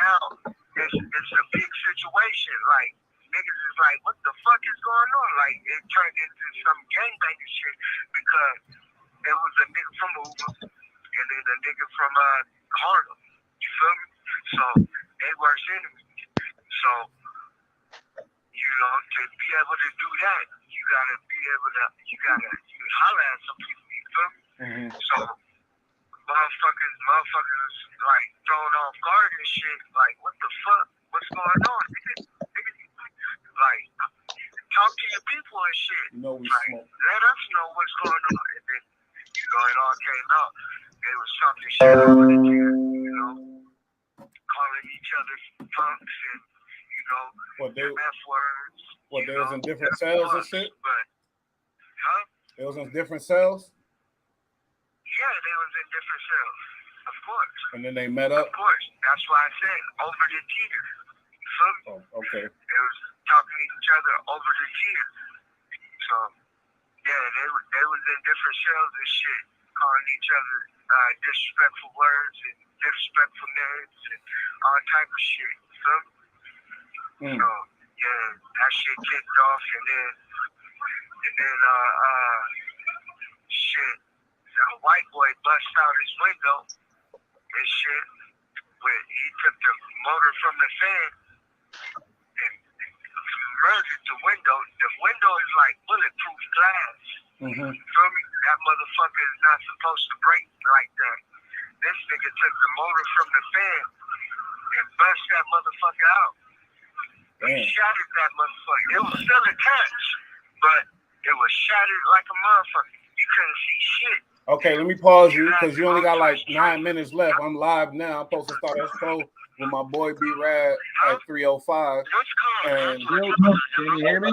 now it's a big situation. Like niggas is like, what the fuck is going on? Like it turned into some gangbanging shit because it was a nigga from Uber and then a nigga from Harlem. You feel me? So they worse enemies. So you know, to be able to do that, you gotta be able to you holler at some people. You feel me? Mm-hmm. So motherfuckers like thrown off guard and shit. Like, what the fuck? What's going on? Like, talk to your people and shit. You know we like, smoke. let us know what's going on. And then, you know, it all came out. It was something shit over the year, you know, calling each other punks and, you know, F words. What, they was in different cells and shit? But, huh? They was in different cells? Yeah, they was in different cells, of course. And then they met up? Of course. That's why I said over the tier. You feel me? Oh, okay. They was talking to each other over the tier. So, yeah, they was in different cells and shit, calling each other disrespectful words and disrespectful names and all type of shit. You feel me? So, yeah, that shit kicked off and then shit. A white boy bust out his window and shit. He took the motor from the fan and murdered the window. The window is like bulletproof glass. Mm-hmm. You feel me? That motherfucker is not supposed to break like that. This nigga took the motor from the fan and bust that motherfucker out. He shattered that motherfucker. It was still attached, but it was shattered like a motherfucker. You couldn't see shit. Okay, let me pause you because you only got like 9 minutes left. I'm live now. I'm supposed to start that show with my boy B Rad at 3:05. And can you hear me?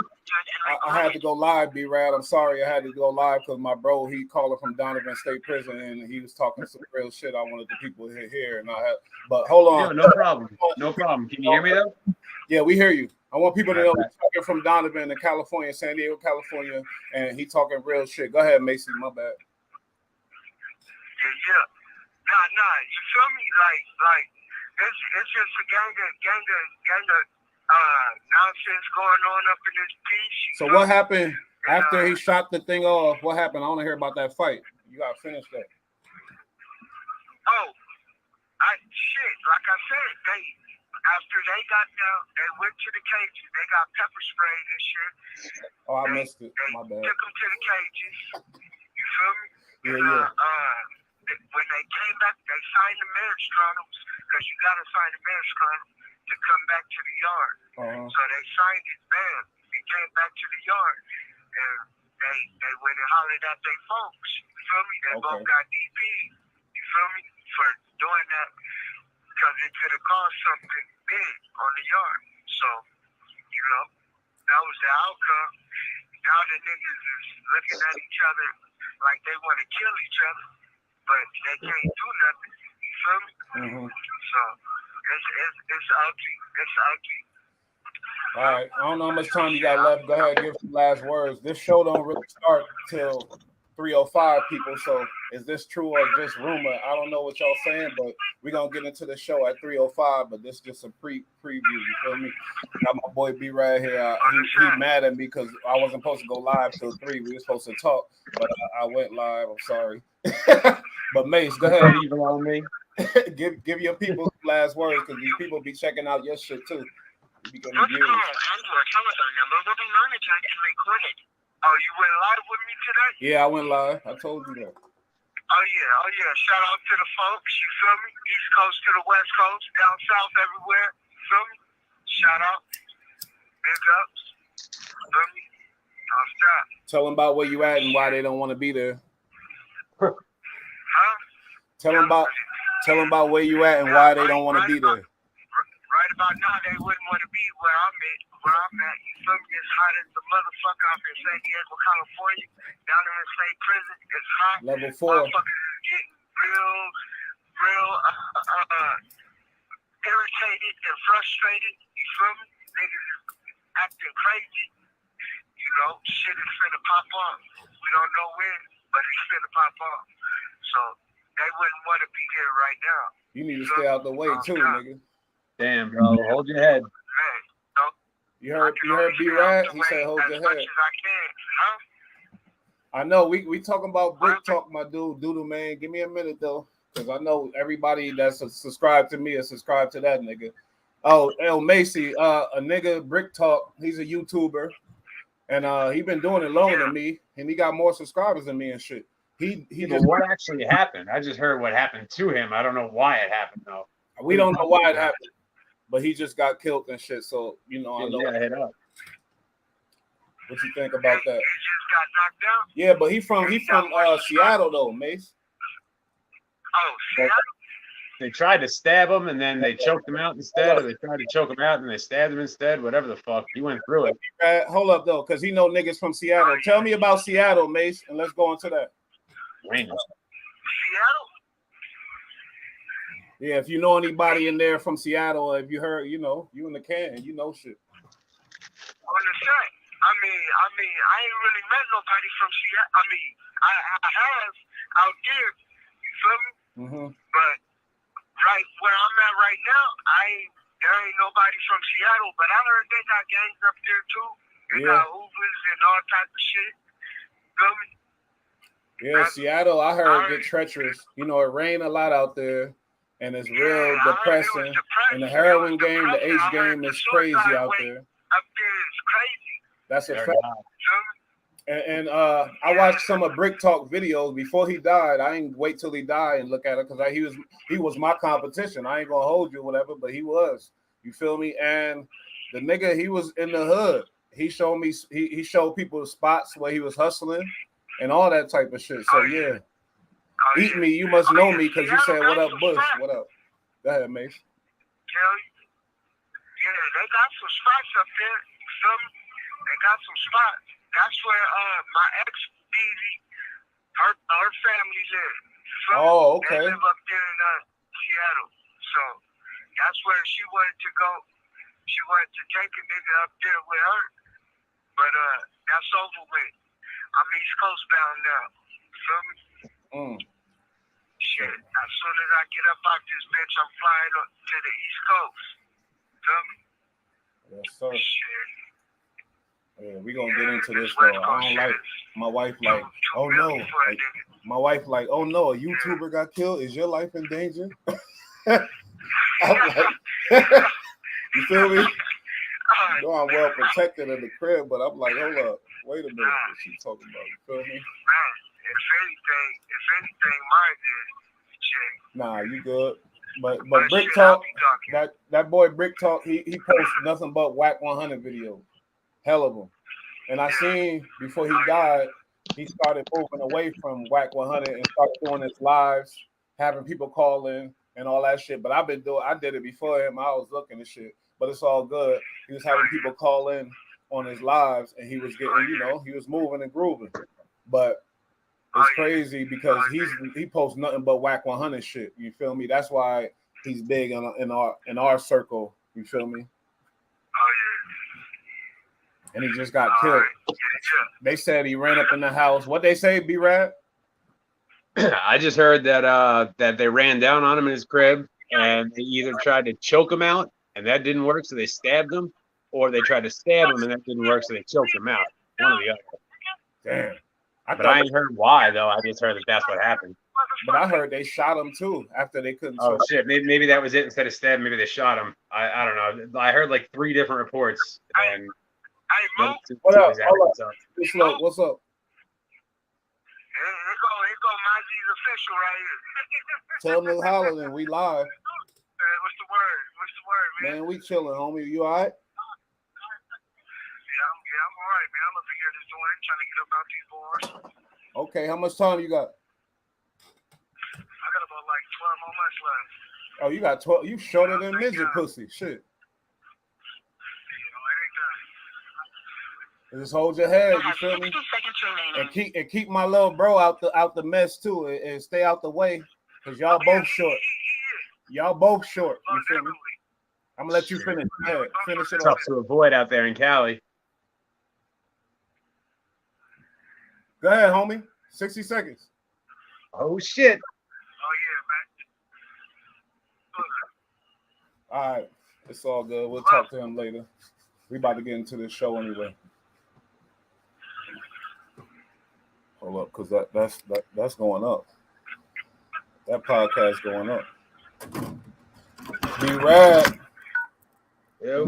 I had to go live, B Rad. I'm sorry I had to go live because my bro, he called from Donovan State Prison and he was talking some real shit I wanted the people to hear. And but hold on. No problem. No problem. Can you hear me though? Yeah, we hear you. I want people to know we're talking from Donovan in California, San Diego, California, and he talking real shit. Go ahead, Macy. My bad. Yeah. Nah. You feel me? Like it's just a gang of nonsense going on up in this piece. So what happened after he shot the thing off? What happened? I want to hear about that fight. You gotta finish that. Oh, like I said, after they got down, they went to the cages. They got pepper sprayed and shit. Oh, I missed it. My bad. Took them to the cages. You feel me? Yeah. When they came back, they signed the marriage condoms because you got to sign the marriage condom to come back to the yard. So they signed it, bam. They came back to the yard, and they went and hollered at their folks. You feel me? They both got DP. You feel me? For doing that because it could have caused something big on the yard. So, you know, that was the outcome. Now the niggas is looking at each other like they want to kill each other, but they can't do nothing. You feel me? Mm-hmm. So it's ugly. It's ugly. All right. I don't know how much time you got left. Go ahead, give some last words. This show don't really start till 3:05, people. So is this true or just rumor? I don't know what y'all saying, but we're gonna get into the show at 3:05. But this is just a preview. You feel me? Got my boy B right here. He mad at me because I wasn't supposed to go live till 3. We were supposed to talk, but I went live. I'm sorry. But Mace, go ahead. give your people last words because these people be checking out your shit too. This call and your telephone number will be monitored and recorded. Oh, you went live with me today? Yeah, I went live. I told you that. Oh yeah. Shout out to the folks. You feel me? East Coast to the West Coast, down south, everywhere. You feel me? Shout out. Big ups. You feel me? I'll stop. Tell them about where you at and why they don't want to be there. Huh? Tell them about where you at and why they don't want to be there. Right about now, they wouldn't want to be where I'm at. You feel me? It's hot as the motherfucker up in San Diego, California. Down in the state prison, it's hot. Level 4. Motherfuckers is getting real irritated and frustrated. You feel me? Niggas is acting crazy. You know, shit is finna pop off. We don't know when, but it's finna pop off. So they wouldn't want to be here right now. You need to stay out the way too, nigga. Damn, bro. Hold your head. Man, no, You heard B-Rad? He said hold your as much head. as I can, huh? I know we talking about Brick Talk, my dude, Doodle man. Give me a minute though, because I know everybody that's subscribed to me is subscribed to that nigga. Oh, El Macy, a nigga Brick Talk. He's a YouTuber, and he been doing it longer than me, and he got more subscribers than me and shit. He But just what actually happened? I just heard what happened to him. I don't know why it happened though. we don't know why it happened, but he just got killed and shit. So I know. Yeah, head up. What you think about that? He just got knocked down. Yeah, but he from Seattle though, Mace. Oh, Seattle. They tried to stab him and then they choked him out instead, or they tried to choke him out and they stabbed him instead. Whatever the fuck, he went through it. Hold up though, because he know niggas from Seattle. Tell me about Seattle, Mace, and let's go into that. Seattle. Yeah, if you know anybody in there from Seattle, if you heard, you in the can, you know shit. On the set. I mean, I ain't really met nobody from Seattle. I mean, I have out there. You feel me? Mm-hmm. But right where I'm at right now, there ain't nobody from Seattle. But I heard they got gangs up there too. They got Ubers and all type of shit. Feel me? Yeah, Seattle, I heard get treacherous. It rained a lot out there, and it's real depressing. And the heroin game, the H game is crazy out there. Up there is crazy. That's a fact. And I watched some of Brick Talk videos before he died. I ain't wait till he died and look at it because he was my competition. I ain't gonna hold you, whatever, but he was. You feel me? And the nigga, he was in the hood. He showed me. He showed people the spots where he was hustling and all that type of shit. So yeah, eat me. You must know me because you said, "What up, Bush? What up?" Go ahead, Mace. Yeah, they got some spots up there. You feel me? They got some spots. That's where my ex Beezy, her family live. Oh, okay. They live up there in Seattle. So that's where she wanted to go. She wanted to take a nigga up there with her. But that's over with. I'm East Coast bound now. You feel me? Shit. As soon as I get up out this bitch, I'm flying up to the East Coast. Feel me? Yes, sir. Shit. Yeah, we gonna get into this though. I don't like my wife like, oh no. Like, my wife like, oh no, a YouTuber got killed. Is your life in danger? I'm like, you feel me? You know I'm well protected in the crib, but I'm like, hold up, wait a minute, what she talking about? You feel me? Man, if anything, mine is shit. Nah, you good. But Brick Talk, that boy Brick Talk, he posts nothing but Wack 100 videos. Hell of them. And I seen before he died, he started moving away from Wack 100 and started doing his lives, having people call in and all that shit. But I did it before him. I was looking at shit, but it's all good. He was having people call in on his lives and he was getting, he was moving and grooving. But it's crazy because he posts nothing but Wack 100 shit. You feel me? That's why he's big in our circle. You feel me? And he just got killed. They said he ran up in the house. What they say, B-Rad? I just heard that that they ran down on him in his crib and they either tried to choke him out and that didn't work, so they stabbed him, or they tried to stab him and that didn't work, so they choked him out. One or the other. Damn. I ain't heard why though. I just heard that that's what happened. But I heard they shot him too after they couldn't. Oh shit! Maybe that was it. Instead of stabbing, maybe they shot him. I don't know. I heard like 3 different reports and. What up? What's up? Here go Mozzie's official right here. Tell them to holler then. We live. What's the word, man? Man, we chilling, homie. You all right? Yeah, I'm all right, man. I'm up here just doing it, trying to get up out these boards. Okay, how much time you got? I got about like 12 more months left. Oh, you got 12. You shorter than midget pussy. Shit. Just hold your head, you feel me? And keep my little bro out the mess too, and stay out the way, cause y'all both short. Y'all both short. You feel me? I'm gonna let you finish. Go ahead. Finish it off. Tough to avoid out there in Cali. Go ahead, homie. 60 seconds. Oh shit. Oh yeah, man. All right. It's all good. We'll talk to him later. We about to get into this show anyway. Hold up, because that's going up. That podcast going up. Be rad. Yeah,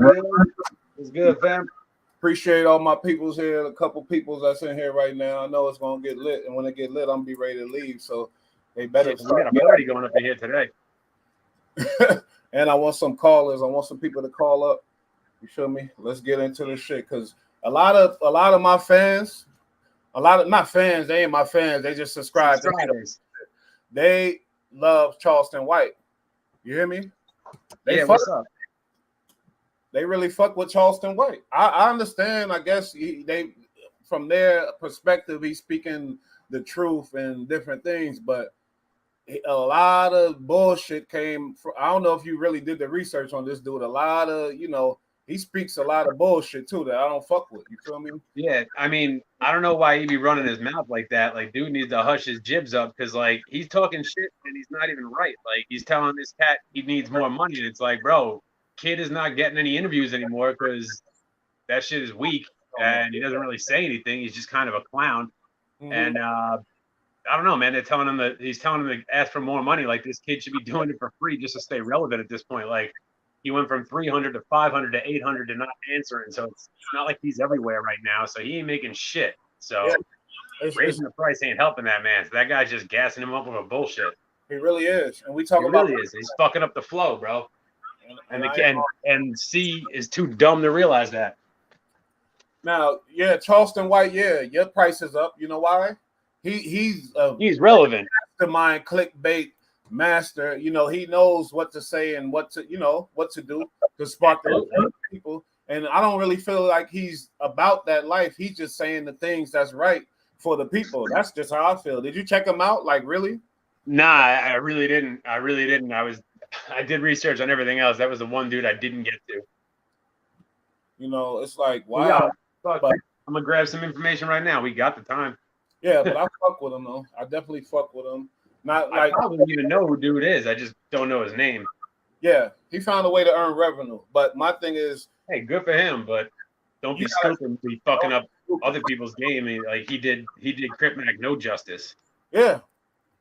it's good, fam. Appreciate all my peoples here. A couple peoples that's in here right now. I know it's gonna get lit, and when it get lit, I'm gonna be ready to leave. So they better. We got a party going up in here today. And I want some callers. I want some people to call up. You feel me? Let's get into this shit because a lot of my fans, not fans. They ain't my fans. They just subscribe. They love Charleston White. You hear me? What's up? They really fuck with Charleston White. I understand. I guess they, from their perspective, he's speaking the truth and different things. But a lot of bullshit came from. I don't know if you really did the research on this dude. A lot of, he speaks a lot of bullshit too that I don't fuck with. You feel me? Yeah, I mean, I don't know why he be running his mouth like that. Like, dude needs to hush his jibs up because, like, he's talking shit and he's not even right. Like, he's telling this cat he needs more money, and it's like, bro, kid is not getting any interviews anymore because that shit is weak and he doesn't really say anything. He's just kind of a clown. Mm-hmm. And I don't know, man. He's telling him to ask for more money. Like, this kid should be doing it for free just to stay relevant at this point. Like, he went from 300 to 500 to 800 to not answering. So it's not like he's everywhere right now. So he ain't making shit. So raising the price ain't helping that man. So that guy's just gassing him up with a bullshit. He really is. And we talk he about really is. He's fucking up the flow, bro. And C is too dumb to realize that. Now, Charleston White, your price is up. You know why? He's relevant. Mastermind clickbait master. He knows what to say and what to do to spark the people. And I don't really feel like he's about that life. He's just saying the things that's right for the people. That's just how I feel. Did you check him out? Like, really? Nah, I really didn't. I did research on everything else. That was the one dude I didn't get to. It's like, wow. But I'm gonna grab some information right now. We got the time. Yeah, but I fuck with him though. I definitely fuck with him. Not like I probably don't even know who dude is. I just don't know his name. Yeah, he found a way to earn revenue. But my thing is, hey, good for him. But don't be stupid and be fucking up other people's game. Like he did Crip Mac no justice. Yeah,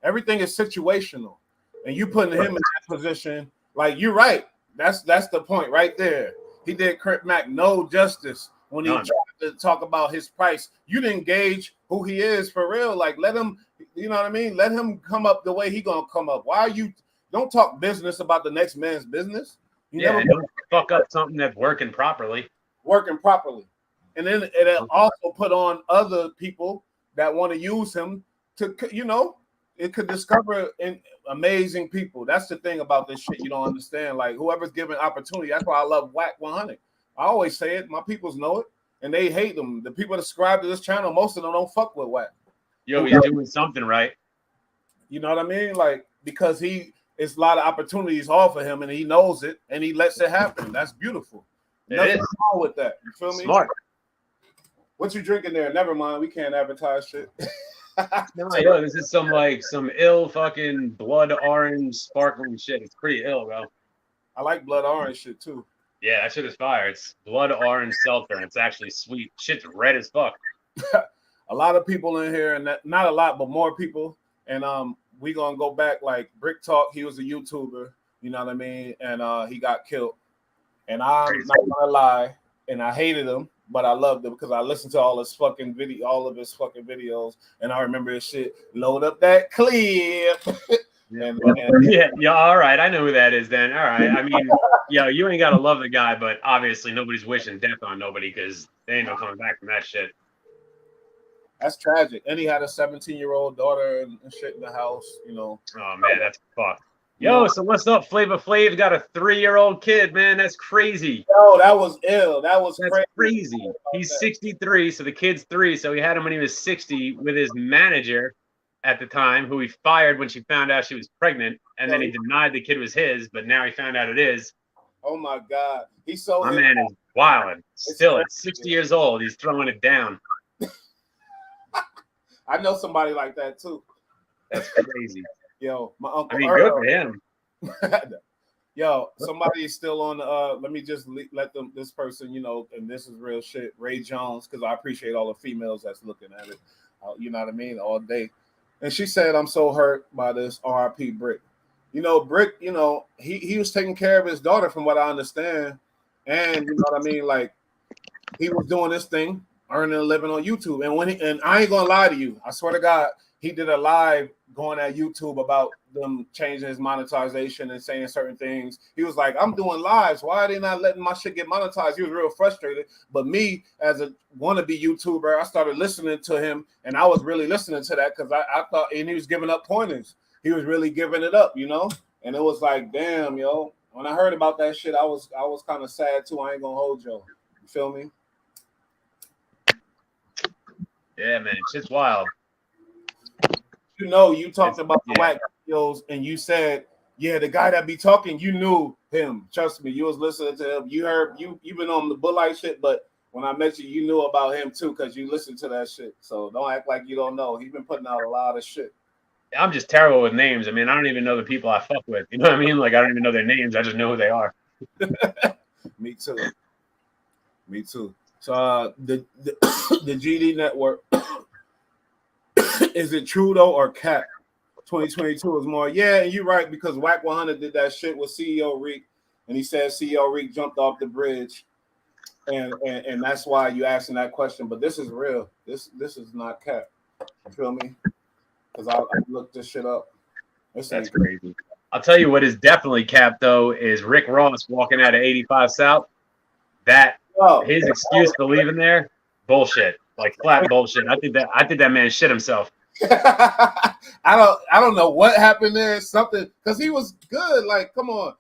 everything is situational, and you putting him in that position. Like, you're right. That's the point right there. He did Crip Mac no justice when he tried to talk about his price. You didn't gauge who he is for real. Like, let him, you know what I mean? Let him come up the way he gonna come up. Why are you? Don't talk business about the next man's business. Don't fuck up something that's working properly. And then it also put on other people that want to use him to, it could discover amazing people. That's the thing about this shit you don't understand. Like, whoever's given opportunity, that's why I love Wack 100. I always say it. My peoples know it, and they hate them. The people that subscribe to this channel, most of them don't fuck with Wack. Yo, he's doing something right. You know what I mean? Like, because it's a lot of opportunities offer him, and he knows it, and he lets it happen. That's beautiful. Nothing wrong with that. You feel me? Smart. What you drinking there? Never mind. We can't advertise shit. No, this is some ill fucking blood orange sparkling shit. It's pretty ill, bro. I like blood orange shit too. Yeah, that shit is fire. It's blood orange seltzer. It's actually sweet. Shit's red as fuck. A lot of people in here, and not a lot, but more people. And we gonna go back like Brick Talk. He was a YouTuber, you know what I mean, and he got killed. And I'm not gonna lie, and I hated him, but I loved him because I listened to all of his fucking videos, and I remember his shit. Load up that clip. Yeah, all right. I know who that is then. All right. I mean, you ain't gotta love the guy, but obviously nobody's wishing death on nobody because they ain't no coming back from that shit. That's tragic. And he had a 17-year-old daughter and shit in the house, Oh man, that's fucked. Yo, so what's up? Flavor Flav got a 3-year-old kid, man. That's crazy. Yo, that was ill. That's crazy. He's 63, so the kid's 3. So he had him when he was 60 with his manager at the time, who he fired when she found out she was pregnant, and then he denied the kid was his, but now he found out it is. Oh my God. He's so My man is wilding. Still at 60 years old, he's throwing it down. I know somebody like that too. That's crazy. Yo, my uncle. I mean, good for him. Yo, somebody is still on. Let me just let them. This person, you know, and this is real shit. Ray Jones, because I appreciate all the females that's looking at it. You know what I mean, all day. And she said, "I'm so hurt by this." R.I.P. Brick. You know, Brick. You know, he was taking care of his daughter, from what I understand, and you know what I mean. Like he was doing this thing, earning a living on YouTube. And and I ain't gonna lie to you, I swear to God, he did a live going at YouTube about them changing his monetization and saying certain things. He was like, I'm doing lives. Why are they not letting my shit get monetized? He was real frustrated. But me, as a wannabe YouTuber, I started listening to him, and I was really listening to that because I thought, and he was giving up pointers. He was really giving it up, you know? And it was like, damn, yo. When I heard about that shit, I was kind of sad too. I ain't gonna hold you. You feel me? Yeah, man, it's just wild. You know, you talked about the Wack videos, and you said, yeah, the guy that be talking, you knew him. Trust me, you was listening to him. You heard you been on the Bullite shit, but when I met you, you knew about him too because you listened to that shit. So don't act like you don't know. He's been putting out a lot of shit. I'm just terrible with names. I mean, I don't even know the people I fuck with. You know what I mean? Like, I don't even know their names. I just know who they are. Me too. Me too. So the GD network, is it true though or cap? 2022 is more. Yeah, and you're right, because Wack 100 did that shit with CEO Reek, and he said CEO Reek jumped off the bridge, and that's why you asking that question. But this is real. This is not cap. You feel me? Because I looked this shit up. That's crazy. I'll tell you what is definitely cap though is Rick Ross walking out of 85 South. That his excuse for leaving there, bullshit. Like flat bullshit. I think that man shit himself. I don't know what happened there. Something, because he was good. Like, come on.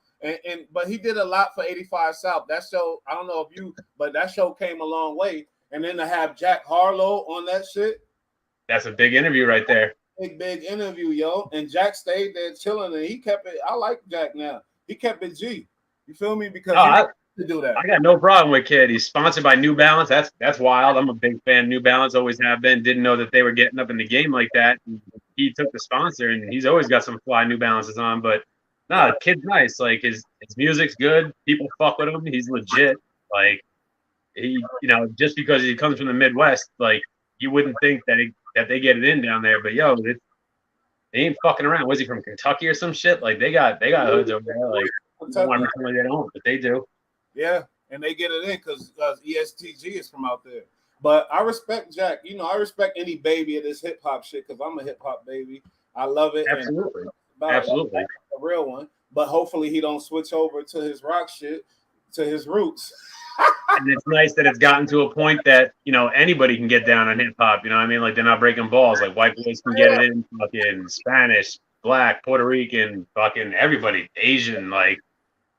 But he did a lot for 85 South. That show, I don't know if you, but that show came a long way. And then to have Jack Harlow on that shit. That's a big interview right there. Big interview, yo. And Jack stayed there chilling, and he kept it. I like Jack now. He kept it G. You feel me? Because to do that. I got no problem with Kid. He's sponsored by New Balance. That's wild. I'm a big fan of New Balance. Always have been. Didn't know that they were getting up in the game like that. He took the sponsor, and he's always got some fly New Balances on. But no, the kid's nice. Like his music's good. People fuck with him. He's legit. Like he, you know, just because he comes from the Midwest, like you wouldn't think that they get it in down there. But yo, they ain't fucking around. Was he from Kentucky or some shit? Like they got hoods over there. Like they don't, but they do. Yeah, and they get it in because ESTG is from out there. But I respect Jack. You know, I respect any baby of this hip hop shit because I'm a hip hop baby. I love it. Absolutely. Absolutely. A real one. But hopefully he don't switch over to his rock shit, to his roots. And it's nice that it's gotten to a point that, you know, anybody can get down on hip hop. You know what I mean? Like they're not breaking balls. Like white boys can get it in, fucking Spanish, Black, Puerto Rican, fucking everybody, Asian. Like,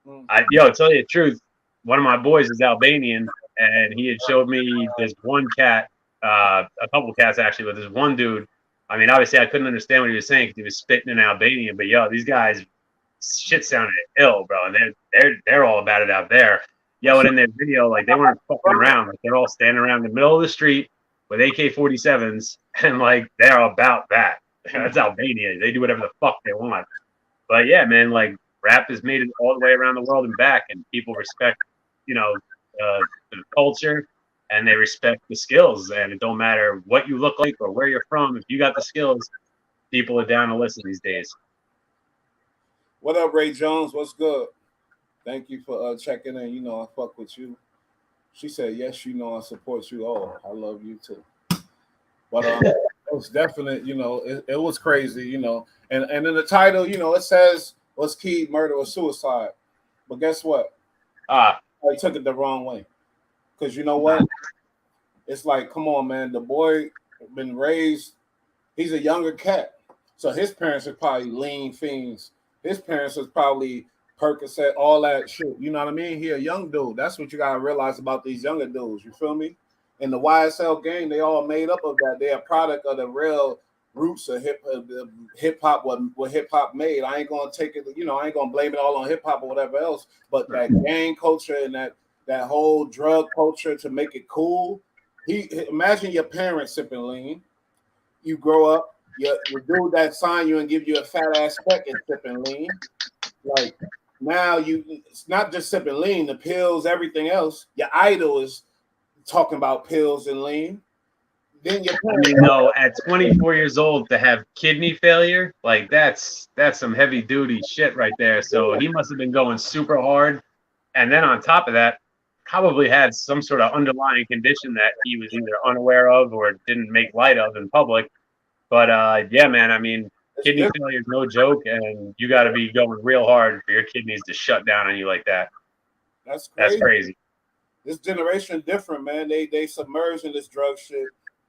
tell you the truth. One of my boys is Albanian, and he had showed me this one cat, a couple of cats actually, but this one dude. I mean, obviously, I couldn't understand what he was saying because he was spitting in Albanian. But yo, these guys, shit sounded ill, bro. And they're all about it out there. Yo, and in their video, like they weren't fucking around. Like they're all standing around the middle of the street with AK-47s, and like they're about that. That's Albania. They do whatever the fuck they want. But yeah, man, like rap has made it all the way around the world and back, and people respect, you know, the culture, and they respect the skills. And it don't matter what you look like or where you're from. If you got the skills, people are down to listen these days. What up, Ray Jones? What's good? Thank you for checking in. You know, I fuck with you. She said, yes, you know, I support you. Oh, I love you too. But it was definite, you know, it was crazy, you know. And in the title, you know, it says, was Keed murder or suicide? But guess what? I took it the wrong way. Because you know what? It's like, come on, man. The boy been raised, he's a younger cat. So his parents are probably lean fiends. His parents was probably Percocet, all that shit. You know what I mean? He a young dude. That's what you gotta realize about these younger dudes. You feel me? In the YSL game, they all made up of that. They're a product of the real roots of hip hop. What hip hop made. I ain't gonna take it. You know, I ain't gonna blame it all on hip hop or whatever else. But that gang culture and that whole drug culture to make it cool. Imagine your parents sipping lean. You grow up, your dude that sign you and give you a fat ass check and sipping lean. Like, now it's not just sipping lean, the pills, everything else. Your idol is talking about pills and lean. Then at 24 years old to have kidney failure, like that's some heavy duty shit right there. So he must have been going super hard. And then on top of that, probably had some sort of underlying condition that he was either unaware of or didn't make light of in public. But yeah, man, I mean, kidney failure is no joke, and you got to be going real hard for your kidneys to shut down on you like that. That's crazy. This generation different, man. They submerged in this drug shit.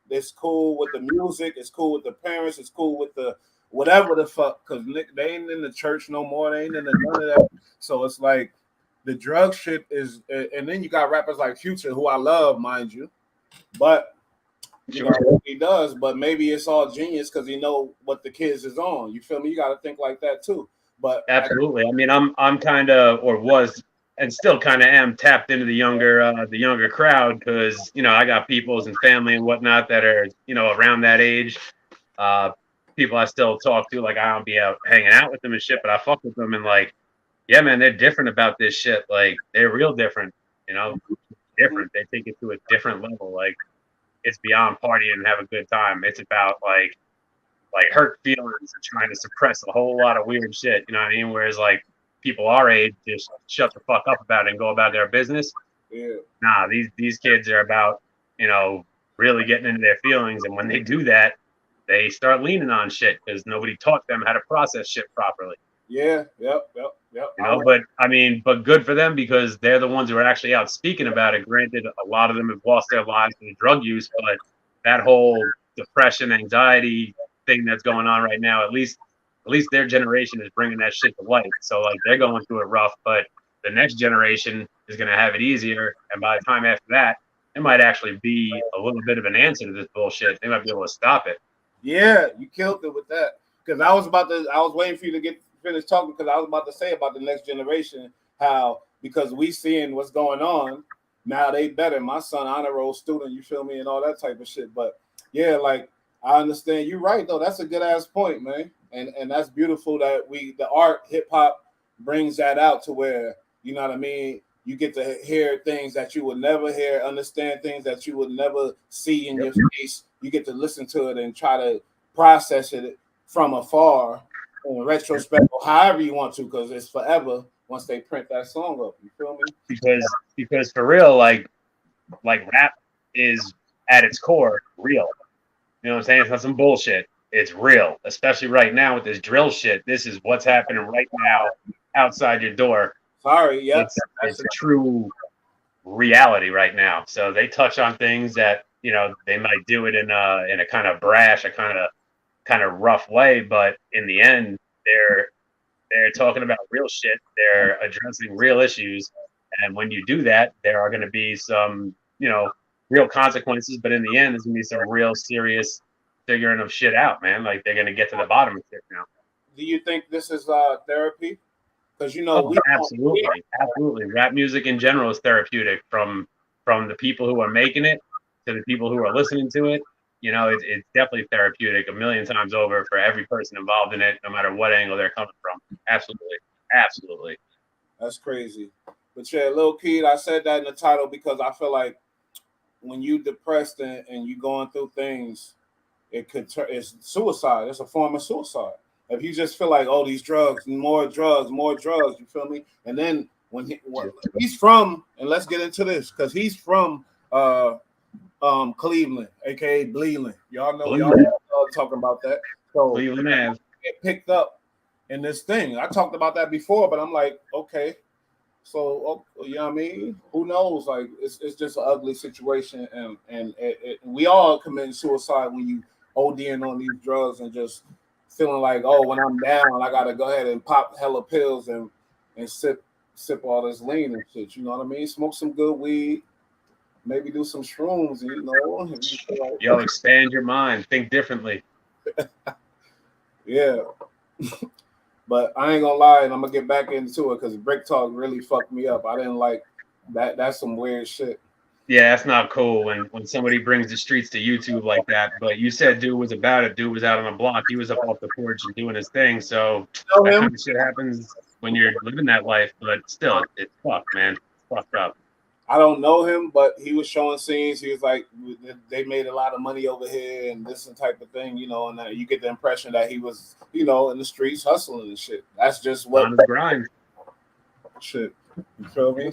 It's cool with the music. It's cool with the parents. It's cool with the whatever the fuck. Because they ain't in the church no more. They ain't in the none of that. So it's like the drug shit is. And then you got rappers like Future, who I love, mind you. But you know what he does. But maybe it's all genius because he know what the kids is on. You feel me? You got to think like that too. But absolutely. I mean, I'm kind of, or was, and still kind of am tapped into the younger crowd because, you know, I got peoples and family and whatnot that are, you know, around that age. People I still talk to, like I don't be out hanging out with them and shit, but I fuck with them and like, yeah, man, they're different about this shit. Like they're real different, you know, different. They take it to a different level. Like it's beyond partying and have a good time. It's about like hurt feelings and trying to suppress a whole lot of weird shit. You know what I mean? Whereas like people our age just shut the fuck up about it and go about their business. Yeah. Nah, these kids are about, you know, really getting into their feelings. And when they do that, they start leaning on shit because nobody taught them how to process shit properly. Yeah. Yep. You know, but I mean, but good for them because they're the ones who are actually out speaking about it. Granted, a lot of them have lost their lives to drug use, but that whole depression, anxiety thing that's going on right now, at least their generation is bringing that shit to light. So like they're going through it rough, but the next generation is going to have it easier. And by the time after that, it might actually be a little bit of an answer to this bullshit. They might be able to stop it. Yeah, you killed it with that. Because I was waiting for you to get finished talking because I was about to say about the next generation, how because we seeing what's going on, now they better. My son honor roll student, you feel me, and all that type of shit. But yeah, like I understand. You're right though. That's a good ass point, man. And that's beautiful that the art hip hop brings that out to where, you know what I mean, you get to hear things that you would never hear, understand things that you would never see in your face. You get to listen to it and try to process it from afar in retrospect, or however you want to, because it's forever once they print that song up. You feel me? Because for real, like rap is at its core real. You know what I'm saying? It's not some bullshit. It's real, especially right now with this drill shit. This is what's happening right now outside your door. Sorry, yeah, it's a true reality right now. So they touch on things that, you know, they might do it in a kind of brash, a kind of rough way, but in the end, they're talking about real shit. They're addressing real issues, and when you do that, there are going to be some, you know, real consequences. But in the end, there's going to be some real serious figuring of shit out, man. Like they're going to get to the bottom of shit now. Do you think this is therapy? Because you know, absolutely. Rap music in general is therapeutic from the people who are making it to the people who are listening to it. You know, it's definitely therapeutic a million times over for every person involved in it, no matter what angle they're coming from. Absolutely. That's crazy. But yeah, Lil Keed, I said that in the title because I feel like when you depressed and you going through things, it's suicide. It's a form of suicide. If you just feel like, oh, these drugs, more drugs, you feel me? And then when he's from, and let's get into this, because he's from Cleveland, aka Bleeland. Y'all talking about that. So Cleveland Ave get picked up in this thing. I talked about that before, but I'm like, okay. So you know what I mean? Who knows? Like it's just an ugly situation, and we all committing suicide when you ODing on these drugs and just feeling like, oh, when I'm down, I gotta go ahead and pop hella pills and sip all this lean and shit. You know what I mean? Smoke some good weed, maybe do some shrooms. You know, yo, expand your mind, think differently. Yeah. But I ain't gonna lie, and I'm gonna get back into it because Brick Talk really fucked me up. I didn't like that. That's some weird shit. Yeah, that's not cool when somebody brings the streets to YouTube like that. But you said dude was about it. Dude was out on the block. He was up off the porch and doing his thing. So that kind of shit happens when you're living that life, but still, it's fucked, man. It's fucked up. I don't know him, but he was showing scenes. He was like, they made a lot of money over here and this and type of thing, you know. And you get the impression that he was, you know, in the streets hustling and shit. That's just what on his grind. Shit, you feel me?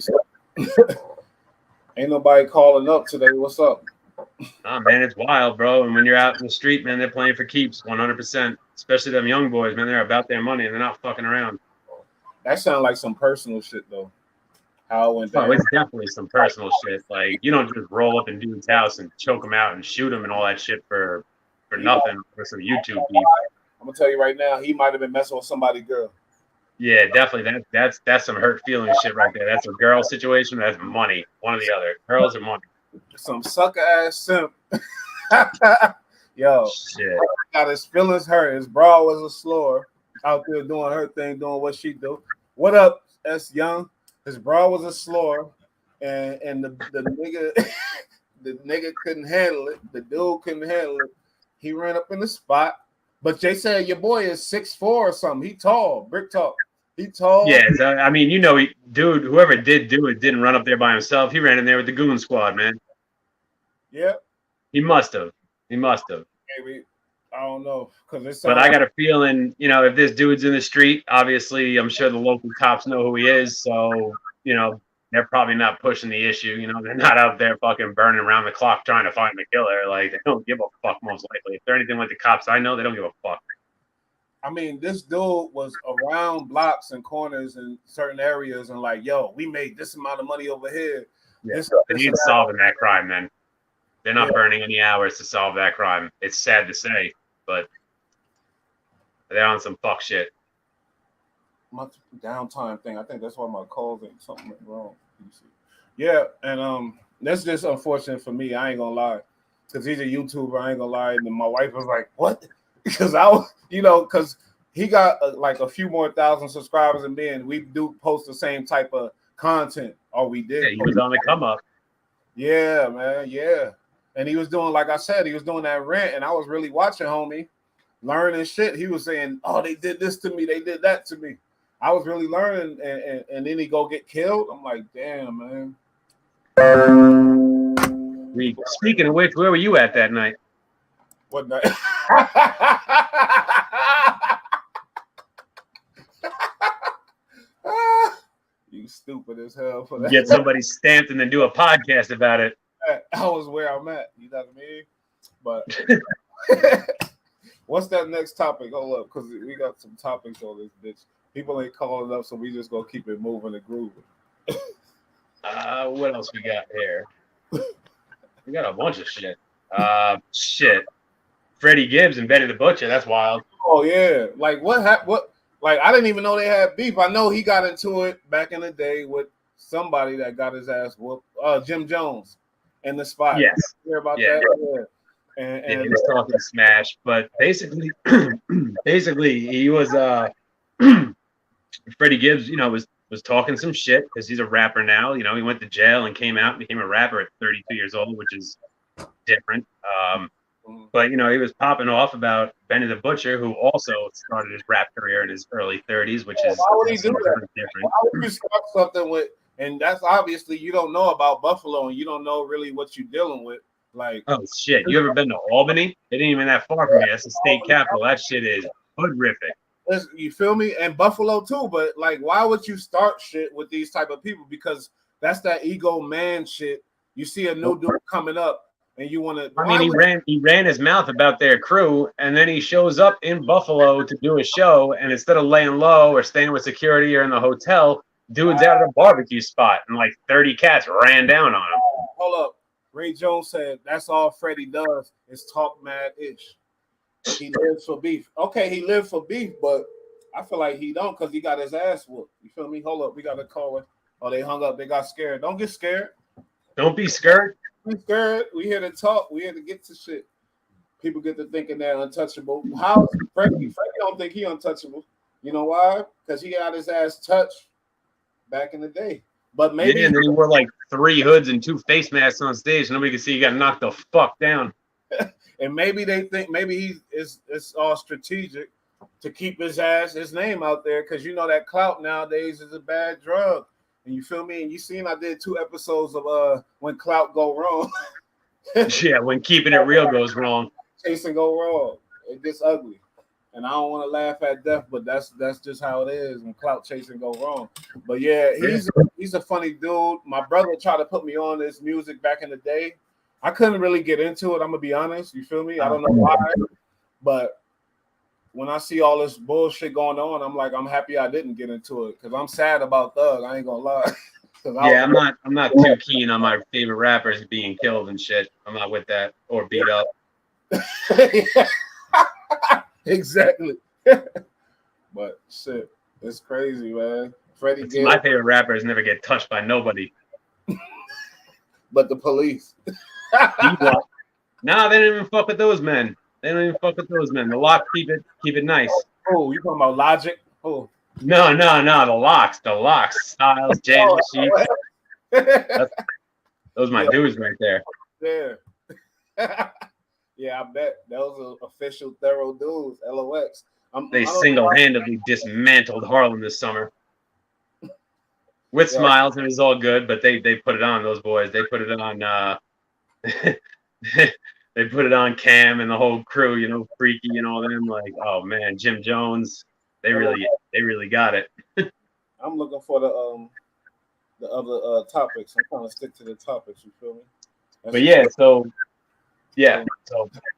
Ain't nobody calling up today. What's up? Oh man, it's wild, bro. And when you're out in the street, man, they're playing for keeps, 100%. Especially them young boys, man. They're about their money and they're not fucking around. That sounds like some personal shit, though. How it went down. Oh, it's definitely some personal shit. Like, you don't just roll up in dude's house and choke him out and shoot him and all that shit for nothing for some YouTube beef. I'm gonna tell you right now, he might have been messing with somebody's girl. Yeah, definitely. That's some hurt feelings shit right there. That's a girl situation. That's money. One or the other. Girls and money. Some sucker ass simp. Yo, shit. Got his feelings hurt. His bra was a slur out there doing her thing, doing what she do. What up, S Young? His bra was a slur, and the nigga the nigga couldn't handle it. The dude couldn't handle it. He ran up in the spot. But they said your boy is 6'4" or something. He tall, brick tall. He tall. Yeah, I mean, you know, dude, whoever did do it didn't run up there by himself. He ran in there with the goon squad, man. Yeah. He must have. Maybe. I don't know. But I got a feeling, you know, if this dude's in the street, obviously, I'm sure the local cops know who he is. So, you know, they're probably not pushing the issue. You know, they're not out there fucking burning around the clock trying to find the killer. Like, they don't give a fuck, most likely. If they're anything like the cops I know, they don't give a fuck. I mean, this dude was around blocks and corners in certain areas and like, yo, we made this amount of money over here. Yeah. He ain't solving that crime, then. They're not burning any hours to solve that crime. It's sad to say, but they're on some fuck shit. My downtime thing. I think that's why my calls ain't something went wrong. Yeah, and that's just unfortunate for me. I ain't gonna lie, because he's a YouTuber. I ain't gonna lie, and my wife was like, "What?" Because I was, you know, because he got like a few more thousand subscribers than me, and we do post the same type of content. Or we did. Yeah, he was on the come up. Yeah, man. Yeah. And he was doing, like I said, he was doing that rant, and I was really watching, homie, learning shit. He was saying, "Oh, they did this to me, they did that to me." I was really learning, and then he go get killed. I'm like, damn, man. Speaking of which, where were you at that night? What night? You stupid as hell for that. Get somebody stamped and then do a podcast about it. I was where I'm at. You know what I mean? But what's that next topic? Hold up, because we got some topics on this bitch. People ain't calling up, so we just gonna keep it moving and grooving. What else we got here? We got a bunch of shit. Shit. Freddie Gibbs and Betty the Butcher. That's wild. Oh yeah, like what happened? What? Like I didn't even know they had beef. I know he got into it back in the day with somebody that got his ass whooped. Jim Jones in the spot. Yes. You hear about that? Yeah. And he was talking smash, but basically, he was Freddie Gibbs. You know, was talking some shit because he's a rapper now. You know, he went to jail and came out and became a rapper at 32 years old, which is different. But, you know, he was popping off about Benny the Butcher, who also started his rap career in his early 30s, which is why would he do that? different. Why would you start something with, and that's obviously you don't know about Buffalo and you don't know really what you're dealing with. Like, oh, shit. You ever been to Albany? It ain't even that far from me. That's the state capital. That shit is hoodrific. You feel me? And Buffalo too, but like, why would you start shit with these type of people? Because that's that ego man shit. You see a new dude coming up, and you want to. I mean, he ran his mouth about their crew, and then he shows up in Buffalo to do a show, and instead of laying low or staying with security or in the hotel, dude's out at a barbecue spot, and like 30 cats ran down on him. Hold up. Ray Jones said that's all Freddie does is talk mad ish. He lives for beef. Okay, he lived for beef, but I feel like he don't because he got his ass whooped. You feel me? Hold up, we got a call. Oh, they hung up. They got scared. Don't get scared. Don't be scared. Be scared. We here to talk. We here to get to shit. People get to thinking they're untouchable. How Freddie? Freddie don't think he untouchable. You know why? Because he got his ass touched back in the day. But maybe and then he wore like 3 hoods and 2 face masks on stage. Nobody could see he got knocked the fuck down. And maybe they think maybe it's all strategic to keep his name out there, because you know that clout nowadays is a bad drug. And you feel me? And you seen I did 2 episodes of when clout go wrong. Yeah, when keeping it real goes wrong. Chasing go wrong. It gets ugly. And I don't want to laugh at death, but that's just how it is when clout chasing go wrong. But yeah, he's a funny dude. My brother tried to put me on this music back in the day. I couldn't really get into it. I'm gonna be honest. You feel me? I don't know why, but when I see all this bullshit going on, I'm like, I'm happy I didn't get into it, because I'm sad about Thug. I ain't gonna lie. Yeah, I'm not too keen on my favorite rappers being killed and shit. I'm not with that, or beat up. Exactly. But shit, it's crazy, man. Freddie Gibbs. My favorite rappers never get touched by nobody. But the police. Nah, they don't even fuck with those men. The Lock keep it nice. Oh, you talking about Logic? Oh. No, the locks. Styles, James, those my dudes right there. Yeah. Yeah, I bet those are official thorough dudes. LOX. They single-handedly dismantled Harlem this summer. With Smiles, it was all good, but they put it on, those boys. They put it on they put it on Cam and the whole crew, you know, Freaky and all them. Like, oh man, Jim Jones, they really got it. I'm looking for the other topics. I'm trying to stick to the topics, you feel me? But so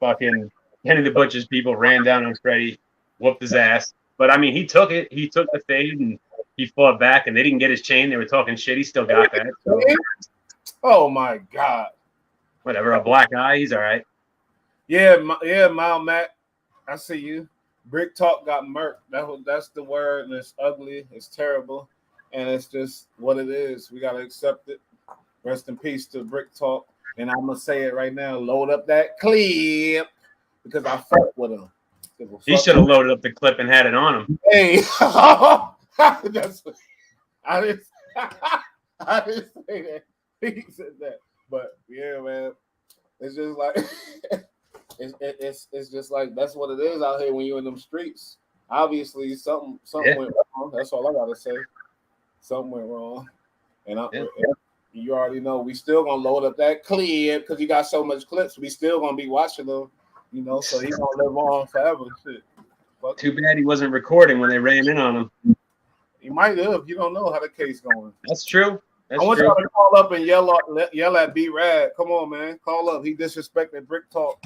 fucking Kenny the Butcher's people ran down on Freddie, whooped his ass. But I mean, he took it. He took the fade and he fought back, and they didn't get his chain. They were talking shit. He still got that. So. Oh my God. Whatever, a black eye, he's all right. Yeah, Mild Mac, I see you. Brick Talk got murked. That's the word, and it's ugly. It's terrible, and it's just what it is. We gotta accept it. Rest in peace to Brick Talk. And I'm gonna say it right now. Load up that clip, because I fuck with him. He should have loaded up the clip and had it on him. Hey, I didn't say that. He said that. But yeah, man, it's just like it's just like that's what it is out here when you're in them streets. Obviously, something went wrong. That's all I gotta say. Something went wrong, and you already know we still gonna load up that clip because you got so much clips. We still gonna be watching them, you know. So he's gonna live on forever. Shit. Too bad he wasn't recording when they ran in on him. He might have. You don't know how the case going. That's true. I want y'all to call up and yell at B-Rad. Come on, man. Call up. He disrespected Brick Talk.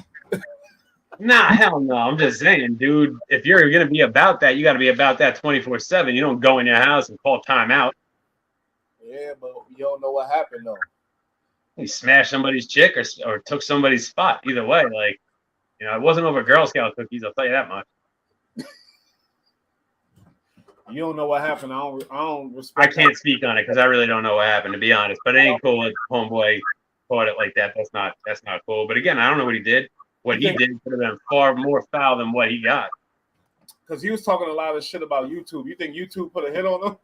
Nah, hell no. I'm just saying, dude, if you're going to be about that, you got to be about that 24/7. You don't go in your house and call timeout. Yeah, but you don't know what happened, though. He smashed somebody's chick or took somebody's spot. Either way, like, you know, it wasn't over Girl Scout cookies. I'll tell you that much. You don't know what happened. I don't respect. I can't speak on it because I really don't know what happened, to be honest. But it ain't cool if homeboy caught it like that. That's not cool. But again, I don't know what he did. What he did could have been far more foul than what he got. Because he was talking a lot of shit about YouTube. You think YouTube put a hit on him?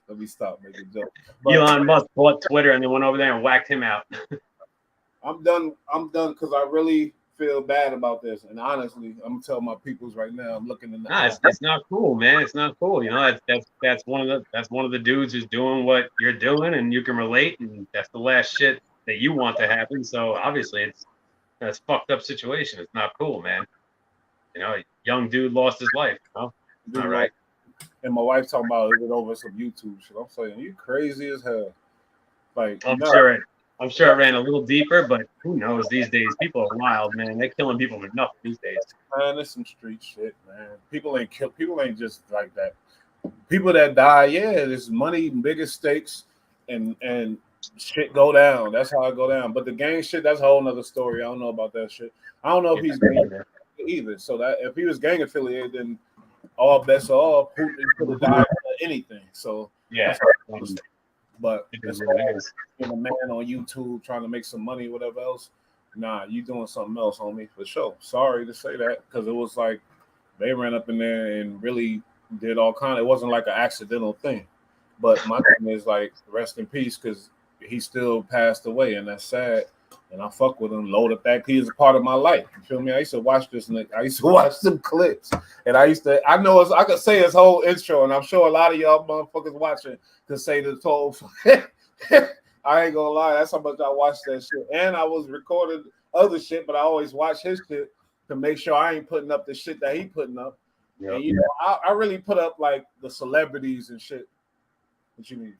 Let me stop making jokes. Elon Musk bought Twitter and they went over there and whacked him out. I'm done because I really feel bad about this. And honestly, I'm gonna tell my peoples right now. I'm looking in the eyes. It's not cool, man. It's not cool. You know, that's one of the dudes who's doing what you're doing, and you can relate, and that's the last shit that you want to happen. So obviously, that's a fucked up situation. It's not cool, man. You know, a young dude lost his life. You know? All right. And my wife talking about it over some YouTube shit. I'm saying, you crazy as hell. Like, I'm sure it ran a little deeper, but who knows these days? People are wild, man. They're killing people for nothing these days. Man, there's some street shit, man. People ain't just like that. People that die, yeah, there's money, bigger stakes, and shit go down. That's how it go down. But the gang shit, that's a whole nother story. I don't know about that shit. I don't know if he's gang either. So that if he was gang affiliated, then all bets are off. He could have died for anything. So yeah. But as far as being a man on YouTube trying to make some money, whatever else, nah, you doing something else, homie, for sure. Sorry to say that, because it was like they ran up in there and really did all kind of. It wasn't like an accidental thing. But my thing is like, rest in peace, because he still passed away, and that's sad. And I fuck with him, load up that. He is a part of my life. You feel me? I used to watch this nigga. I used to watch some clips. And I know I could say his whole intro, and I'm sure a lot of y'all motherfuckers watching could say this whole I ain't gonna lie, that's how much I watched that shit. And I was recording other shit, but I always watch his shit to make sure I ain't putting up the shit that he putting up. Yep. And you know, I really put up like the celebrities and shit. What you mean?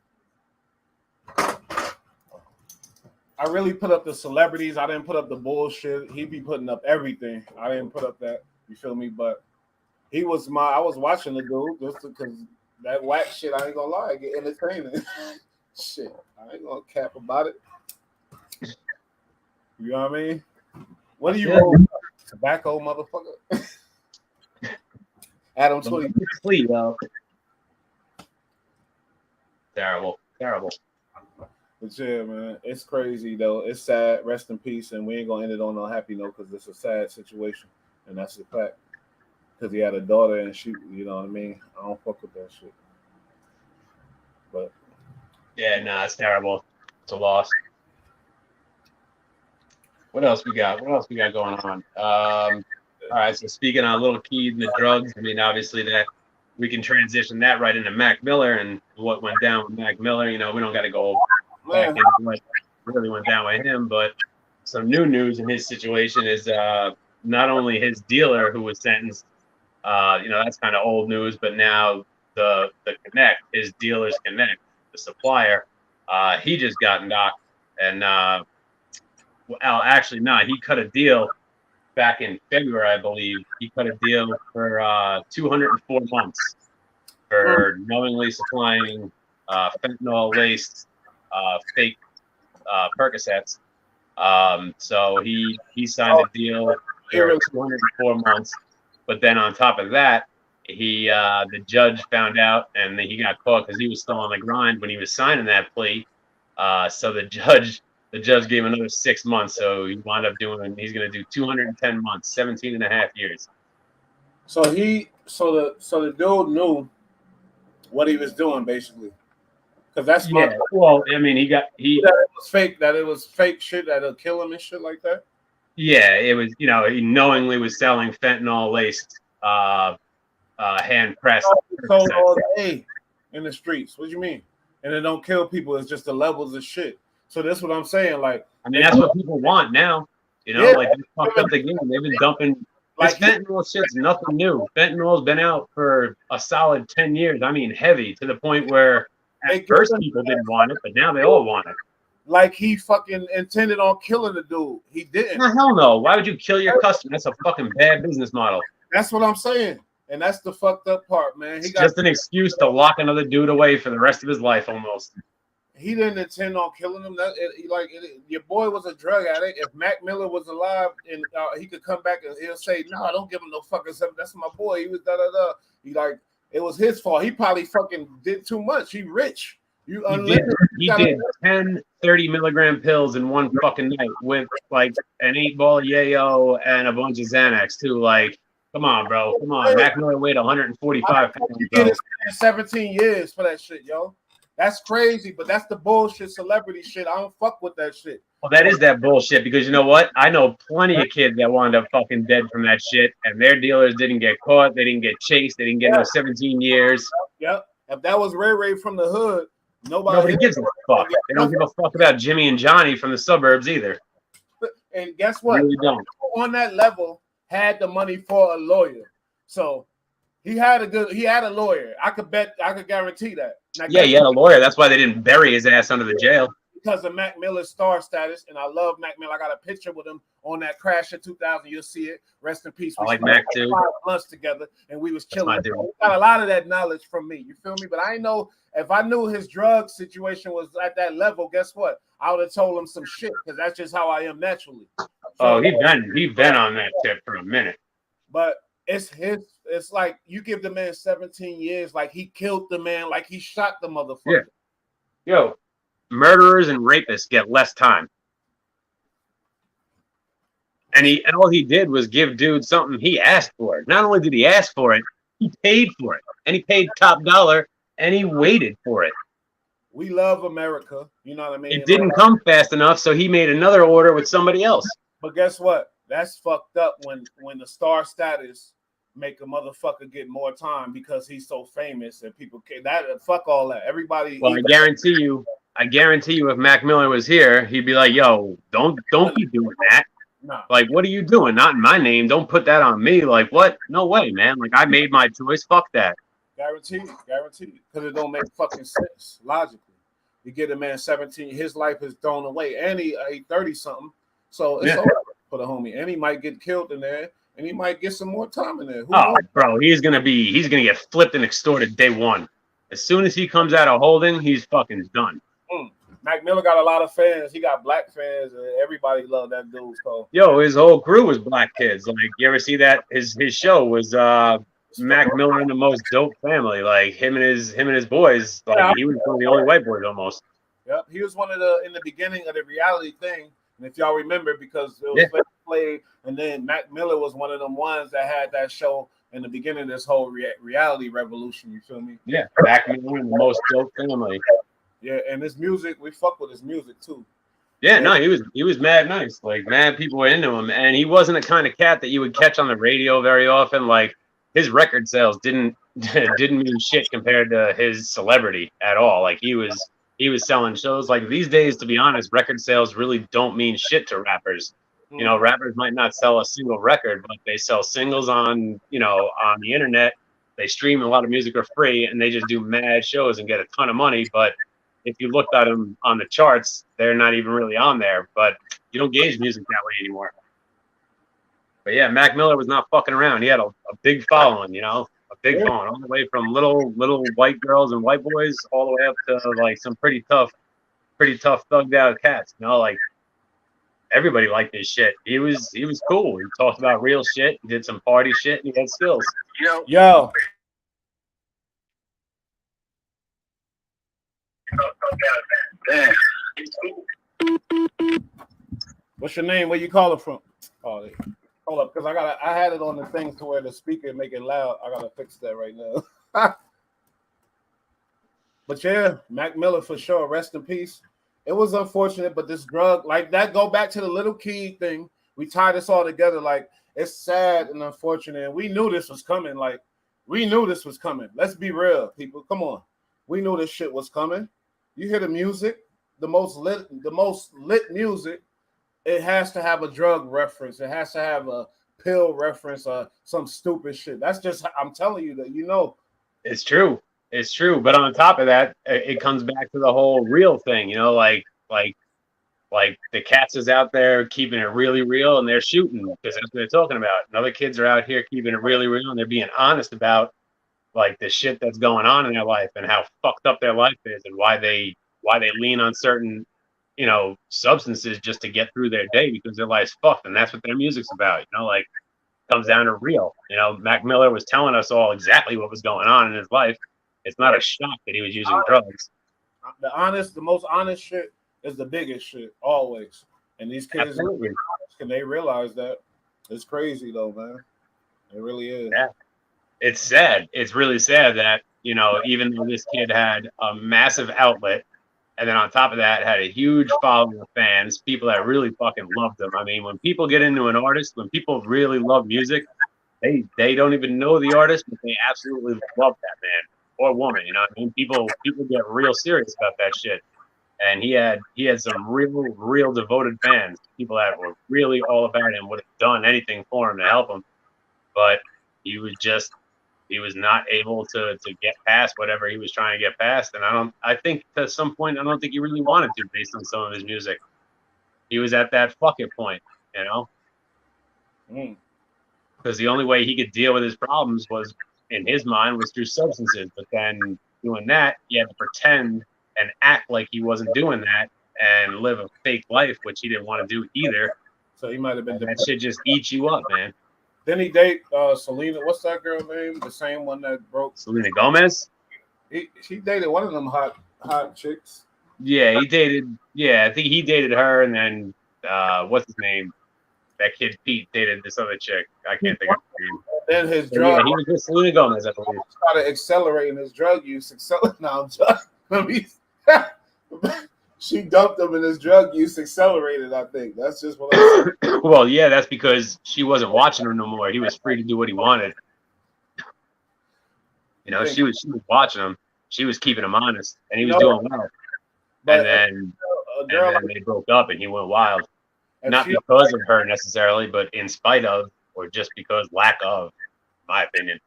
I really put up the celebrities. I didn't put up the bullshit. He be putting up everything. I didn't put up that. You feel me? But I was watching the dude just because that Wack shit, I ain't gonna lie, I get entertaining. Shit, I ain't gonna cap about it. You know what I mean? What do you roll? Tobacco, motherfucker. Adam 20. Sleep, yo. Terrible. But yeah, man, it's crazy though. It's sad. Rest in peace, and we ain't gonna end it on a happy note because it's a sad situation, and that's the fact. Because he had a daughter, and she, you know what I mean. I don't fuck with that shit. But yeah, nah, it's terrible. It's a loss. What else we got? What else we got going on? All right. So speaking of Lil Keeds and the drugs, I mean, obviously that we can transition that right into Mac Miller and what went down with Mac Miller. You know, we don't got to go back into what really went down with him, but some new news in his situation is not only his dealer who was sentenced. You know, that's kind of old news, but now the Connect, his dealer's Connect, the supplier, he just got knocked. And actually not. He cut a deal back in February, I believe. He cut a deal for 204 months for knowingly supplying fentanyl-laced fake Percocets. So he signed a deal for 204 months. But then on top of that, the judge found out, and he got caught because he was still on the grind when he was signing that plea. So the judge gave him another 6 months. So he wound up he's going to do 210 months, 17 and a half years. So the dude knew what he was doing, basically. Because that's well, I mean, that it was fake shit that'll kill him and shit like that. Yeah, it was, you know, he knowingly was selling fentanyl laced hand pressed. Sold all day in the streets. What do you mean? And it don't kill people, it's just the levels of shit. So that's what I'm saying. Like, I mean, that's what people want now. You know, like they fucked up the game. They've been dumping this fentanyl shit's nothing new. Fentanyl's been out for a solid 10 years. I mean, heavy to the point where at first people didn't want it, but now they all want it. Like he fucking intended on killing the dude. He didn't. No, hell no. Why would you kill your customer? That's a fucking bad business model. That's what I'm saying. And that's the fucked up part, man. It's just an excuse to lock another dude away for the rest of his life almost. He didn't intend on killing him. Your boy was a drug addict. If Mac Miller was alive and he could come back and he'll say, "No, don't give him no fucking stuff. That's my boy. He was da da da." It was his fault. He probably fucking did too much. He rich. He did 10 30 milligram pills in one fucking night with like an 8-ball of yayo and a bunch of Xanax too. Like, come on, bro. Come on. Mac Miller weighed 145 pounds. You get 17 years for that shit, yo. That's crazy, but that's the bullshit celebrity shit. I don't fuck with that shit. Well, that is that bullshit because you know what? I know plenty of kids that wound up fucking dead from that shit, and their dealers didn't get caught. They didn't get chased. They didn't get no 17 years. Yep. If that was Ray Ray from the hood, nobody gives a fuck. They don't give a fuck about Jimmy and Johnny from the suburbs either. And guess what? Really don't. On that level, had the money for a lawyer. So he had a lawyer. I could guarantee that. Yeah, he had a lawyer. That's why they didn't bury his ass under the jail. Because of Mac Miller's star status, and I love Mac Miller. I got a picture with him on that crash in 2000. You'll see it. Rest in peace. I like Mac too. 5 months together, and we was chilling. He got a lot of that knowledge from me. You feel me? But I know if I knew his drug situation was at that level, guess what? I would have told him some shit because that's just how I am naturally. So, he been on that tip for a minute. But it's like you give the man 17 years, like he killed the man, like he shot the motherfucker. Yeah. Yo, murderers and rapists get less time. And all he did was give dude something he asked for. Not only did he ask for it, he paid for it. And he paid top dollar and he waited for it. we love America. You know what I mean? It didn't come fast enough, so he made another order with somebody else. But guess what? That's fucked up when the star status make a motherfucker get more time because he's so famous and people can that fuck all that. Everybody. Well, I guarantee you, if Mac Miller was here, he'd be like, "Yo, don't be doing that. No. Like, what are you doing? Not in my name. Don't put that on me. Like, what? No way, man. Like, I made my choice. Fuck that." Guaranteed, because it don't make fucking sense logically. You get a man 17, his life is thrown away, and he 30 something, so it's over for the homie, and he might get killed in there, and he might get some more time in there. Bro, he's gonna get flipped and extorted day one. As soon as he comes out of holding, he's fucking done. Mac Miller got a lot of fans. He got black fans, and everybody loved that dude. So yo, his whole crew was black kids. Like, you ever see that? His show was Mac Miller and the Most Dope Family. Like him and his boys. Like he was one of the only white boys almost. Yep, he was one of the in the beginning of the reality thing. And if y'all remember, because it was played, and then Mac Miller was one of them ones that had that show in the beginning of this whole reality revolution. You feel me? Yeah, Mac Miller and the Most Dope Family. Yeah, and his music, we fuck with his music too. Yeah, no, he was mad nice. Like, mad people were into him, and he wasn't the kind of cat that you would catch on the radio very often. Like, his record sales didn't mean shit compared to his celebrity at all. Like, he was selling shows. Like, these days, to be honest, record sales really don't mean shit to rappers. You know, rappers might not sell a single record, but they sell singles on the internet. They stream a lot of music for free, and they just do mad shows and get a ton of money. But if you looked at them on the charts, they're not even really on there. But you don't gauge music that way anymore. But yeah, Mac Miller was not fucking around. He had a big following, a big following, all the way from little white girls and white boys all the way up to like some pretty tough thugged out cats. Like everybody liked his shit. He was cool. He talked about real shit. He did some party shit, and he had skills. Yo. What's your name? Where you calling from? Oh, hold up, because I had it on the thing to where the speaker make it loud. I gotta fix that right now. But yeah, Mac Miller for sure. Rest in peace. It was unfortunate, but this drug like that go back to the Lil Keeds thing. We tie this all together. Like it's sad and unfortunate. And we knew this was coming. Like we knew this was coming. Let's be real, people. Come on, we knew this shit was coming. You hear the music, the most lit music. It has to have a drug reference. It has to have a pill reference or some stupid shit. That's just, I'm telling you that, It's true. It's true. But on top of that, it comes back to the whole real thing, like the cats is out there keeping it really real and they're shooting because that's what they're talking about. And other kids are out here keeping it really real and they're being honest about like the shit that's going on in their life and how fucked up their life is and why they lean on certain substances just to get through their day because their life's fucked, and that's what their music's about. Like, comes down to real. Mac Miller was telling us all exactly what was going on in his life. It's not a shock that he was using drugs. The most honest shit is the biggest shit always. And these kids, can they realize that? It's crazy though, man. It really is. Yeah, it's sad. It's really sad that even though this kid had a massive outlet. And then on top of that, had a huge following of fans, people that really fucking loved them. I mean, when people get into an artist, when people really love music, they don't even know the artist, but they absolutely love that man or woman. People get real serious about that shit. And he had some real devoted fans, people that were really all about him, would have done anything for him to help him. But he was not able to get past whatever he was trying to get past. And I think to some point, I don't think he really wanted to based on some of his music. He was at that fuck it point, because the only way he could deal with his problems was, in his mind, was through substances. But then doing that, he had to pretend and act like he wasn't doing that and live a fake life, which he didn't want to do either. So he might have been. That shit just eats you up, man. Then he date Selena. What's that girl name? The same one that broke. Selena Gomez. She dated one of them hot chicks. Yeah, he dated. Yeah, I think he dated her, and then what's his name? That kid Pete dated this other chick. I can't think of her name. Then his drug. Yeah, he was with Selena Gomez, I believe. Started accelerating his drug use. No, I'm just, She dumped him and his drug use accelerated, I think. That's just what I'm saying. Well, yeah, that's because she wasn't watching him no more. He was free to do what he wanted. You know, she was watching him. She was keeping him honest, and he was doing well. But and then they broke up, and he went wild. Not because of her necessarily, but in spite of, or just because lack of, in my opinion.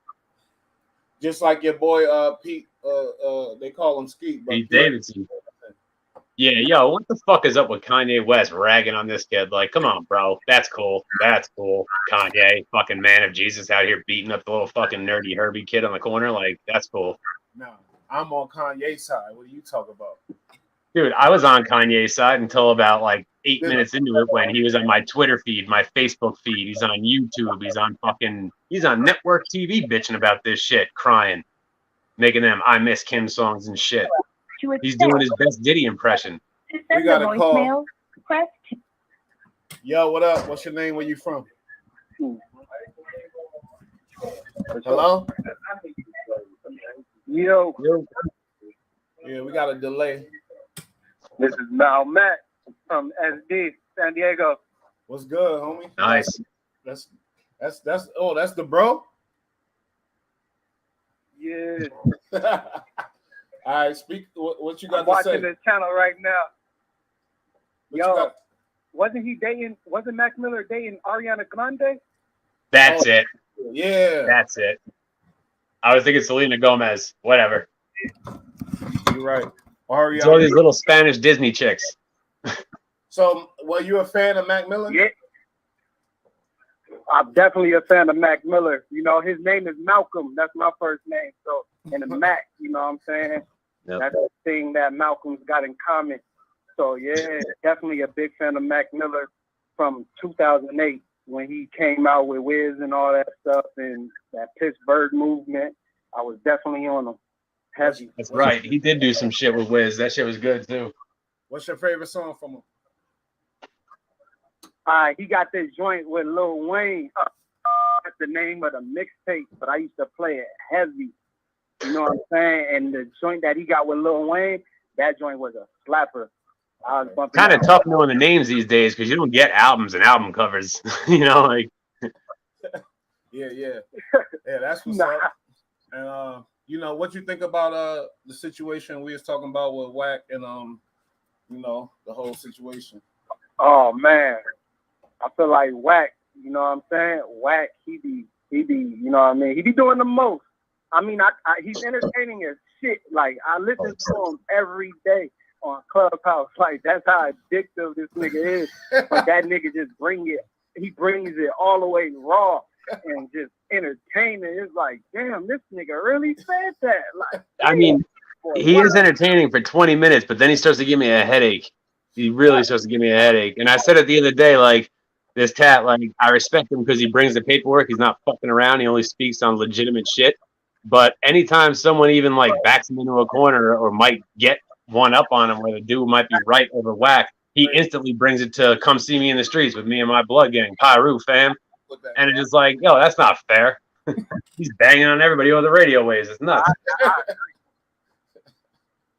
Just like your boy Pete, they call him Skeet. Pete Davidson. Yeah, yo, what the fuck is up with Kanye West ragging on this kid? Like, come on, bro. That's cool. That's cool. Kanye, fucking man of Jesus out here beating up the little fucking nerdy Herbie kid on the corner. Like, that's cool. No, I'm on Kanye's side. What are you talking about? Dude, I was on Kanye's side until about like 8 minutes into it when he was on my Twitter feed, my Facebook feed. He's on YouTube. He's on network TV bitching about this shit, crying, making them I Miss Kim songs and shit. He's doing his best Diddy impression. We got a call. Yo, what up? What's your name? Where you from? Hello? Yo. Yeah, we got a delay. This is Mal Matt from SD, San Diego. What's good, homie? Nice. That's the bro? Yeah. All right, speak. What you got I'm to say? watching this channel right now. Yo, wasn't Mac Miller dating Ariana Grande? That's it. Yeah. That's it. I was thinking Selena Gomez. Whatever. You're right. Ariana. It's all these little Spanish Disney chicks. So, were you a fan of Mac Miller? Yeah. I'm definitely a fan of Mac Miller. You know, his name is Malcolm. That's my first name. So, and the Mac, you know what I'm saying? Yep. That's the thing that Malcolm's got in common. So, yeah, definitely a big fan of Mac Miller from 2008 when he came out with Wiz and all that stuff and that Pittsburgh movement. I was definitely on him. Heavy. That's right. He did do some shit with Wiz. That shit was good, too. What's your favorite song from him? He got this joint with Lil Wayne. That's the name of the mixtape, but I used to play it heavy. You know what I'm saying? And the joint that he got with Lil Wayne, that joint was a slapper. I was bumping. Kind of tough knowing the names these days because you don't get albums and album covers. You know, like. Yeah, that's what's up. And you know, what you think about the situation we was talking about with Wack and you know, the whole situation. Oh man, I feel like Wack. You know what I'm saying? Wack, he be, you know what I mean? He be doing the most. I mean, he's entertaining as shit. Like, I listen to him every day on Clubhouse. Like, that's how addictive this nigga is. But that nigga just he brings it all the way raw and just entertaining. It's like, damn, this nigga really said that. Like, I mean, he is entertaining for 20 minutes, but then he starts to give me a headache. He really starts to give me a headache. And I said at the end of the day, like, this cat, like, I respect him because he brings the paperwork. He's not fucking around. He only speaks on legitimate shit. But anytime someone even, like, backs him into a corner or might get one up on him where the dude might be right over Wack, he instantly brings it to come see me in the streets with me and my blood gang. Pyru, fam. And it's just like, yo, that's not fair. He's banging on everybody over the radio waves. It's nuts.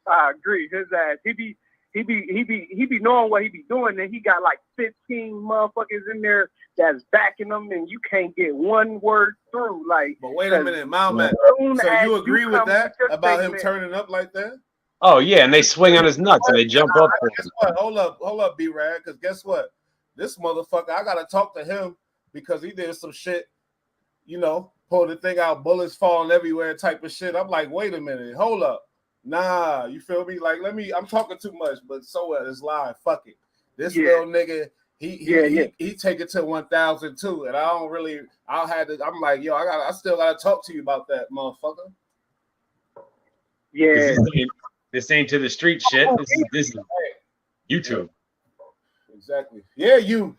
I agree. His ass, he be knowing what he be doing, and he got like 15 motherfuckers in there that's backing him, and you can't get one word through. Like, but wait a minute, Malman. So you agree with that about him turning up like that? Oh yeah, and they swing on his nuts and they jump up. Guess what? Hold up, B-Rad, because guess what? This motherfucker, I gotta talk to him because he did some shit. You know, pull the thing out, bullets falling everywhere, type of shit. I'm like, wait a minute, hold up. Nah, you feel me? Like, I'm talking too much, but so what? It's live. Fuck it. This little nigga, he take it to 1,000 too, and I'm like, yo, I still gotta talk to you about that, motherfucker. Yeah. This ain't to the street shit. This is YouTube. Exactly. Yeah, you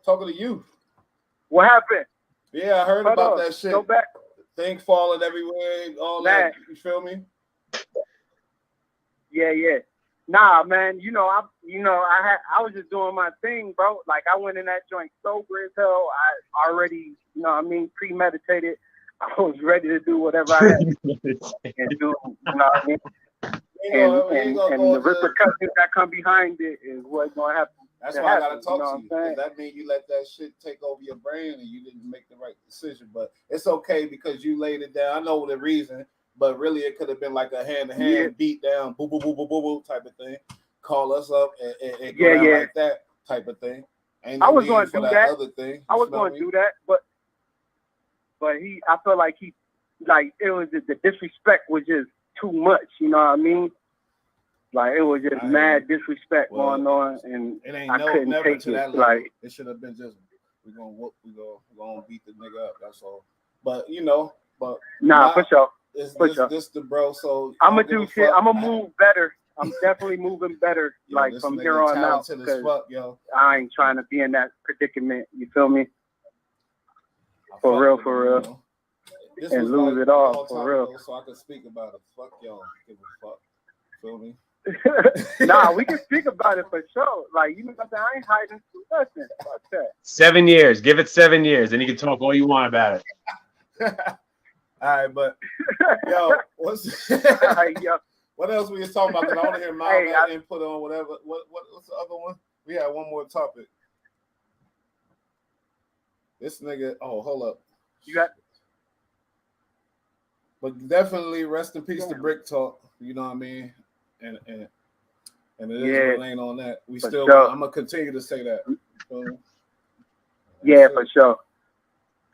talking to you. What happened? Yeah, I heard about that shit. Go back. Thing falling everywhere, all that. You feel me? Yeah. Nah, man. I was just doing my thing, bro. Like, I went in that joint sober as hell. I already, premeditated. I was ready to do whatever I had to do. You know what I mean? and the repercussions that come behind it is what's going to happen. That's why I gotta talk to you. Because that means you let that shit take over your brain and you didn't make the right decision. But it's okay because you laid it down. I know the reason, but really it could have been like a hand-to-hand beat down, boo boo boo boo boo boo type of thing. Call us up and go down like that type of thing. I was going to do that. Other thing. I was going to do that, but I feel like it was the disrespect was just too much. You know what I mean? Like it was just mad disrespect going on, and it ain't I couldn't never take to it. that level. Like it should have been just we're gonna beat the nigga up. That's all. But for sure. This the bro. So I'm gonna do shit. I'm gonna move better. I'm definitely moving better. Like from here on out, because I ain't trying to be in that predicament. You feel me? For real. And lose it all for real. So I can speak about it. Fuck y'all. Give a fuck. Feel me? Nah, we can speak about it for sure. Like, you know what I'm saying? I ain't hiding from nothing. Fuck that. 7 years. Give it 7 years. Then you can talk all you want about it. All right, but what else we was talking about? Because I want to hear my input on whatever. What's the other one? We had one more topic. This nigga. Oh, hold up. You got. But definitely rest in peace to Brick Talk. You know what I mean? And it is laying on that. We still. Sure. I'm gonna continue to say that. For sure.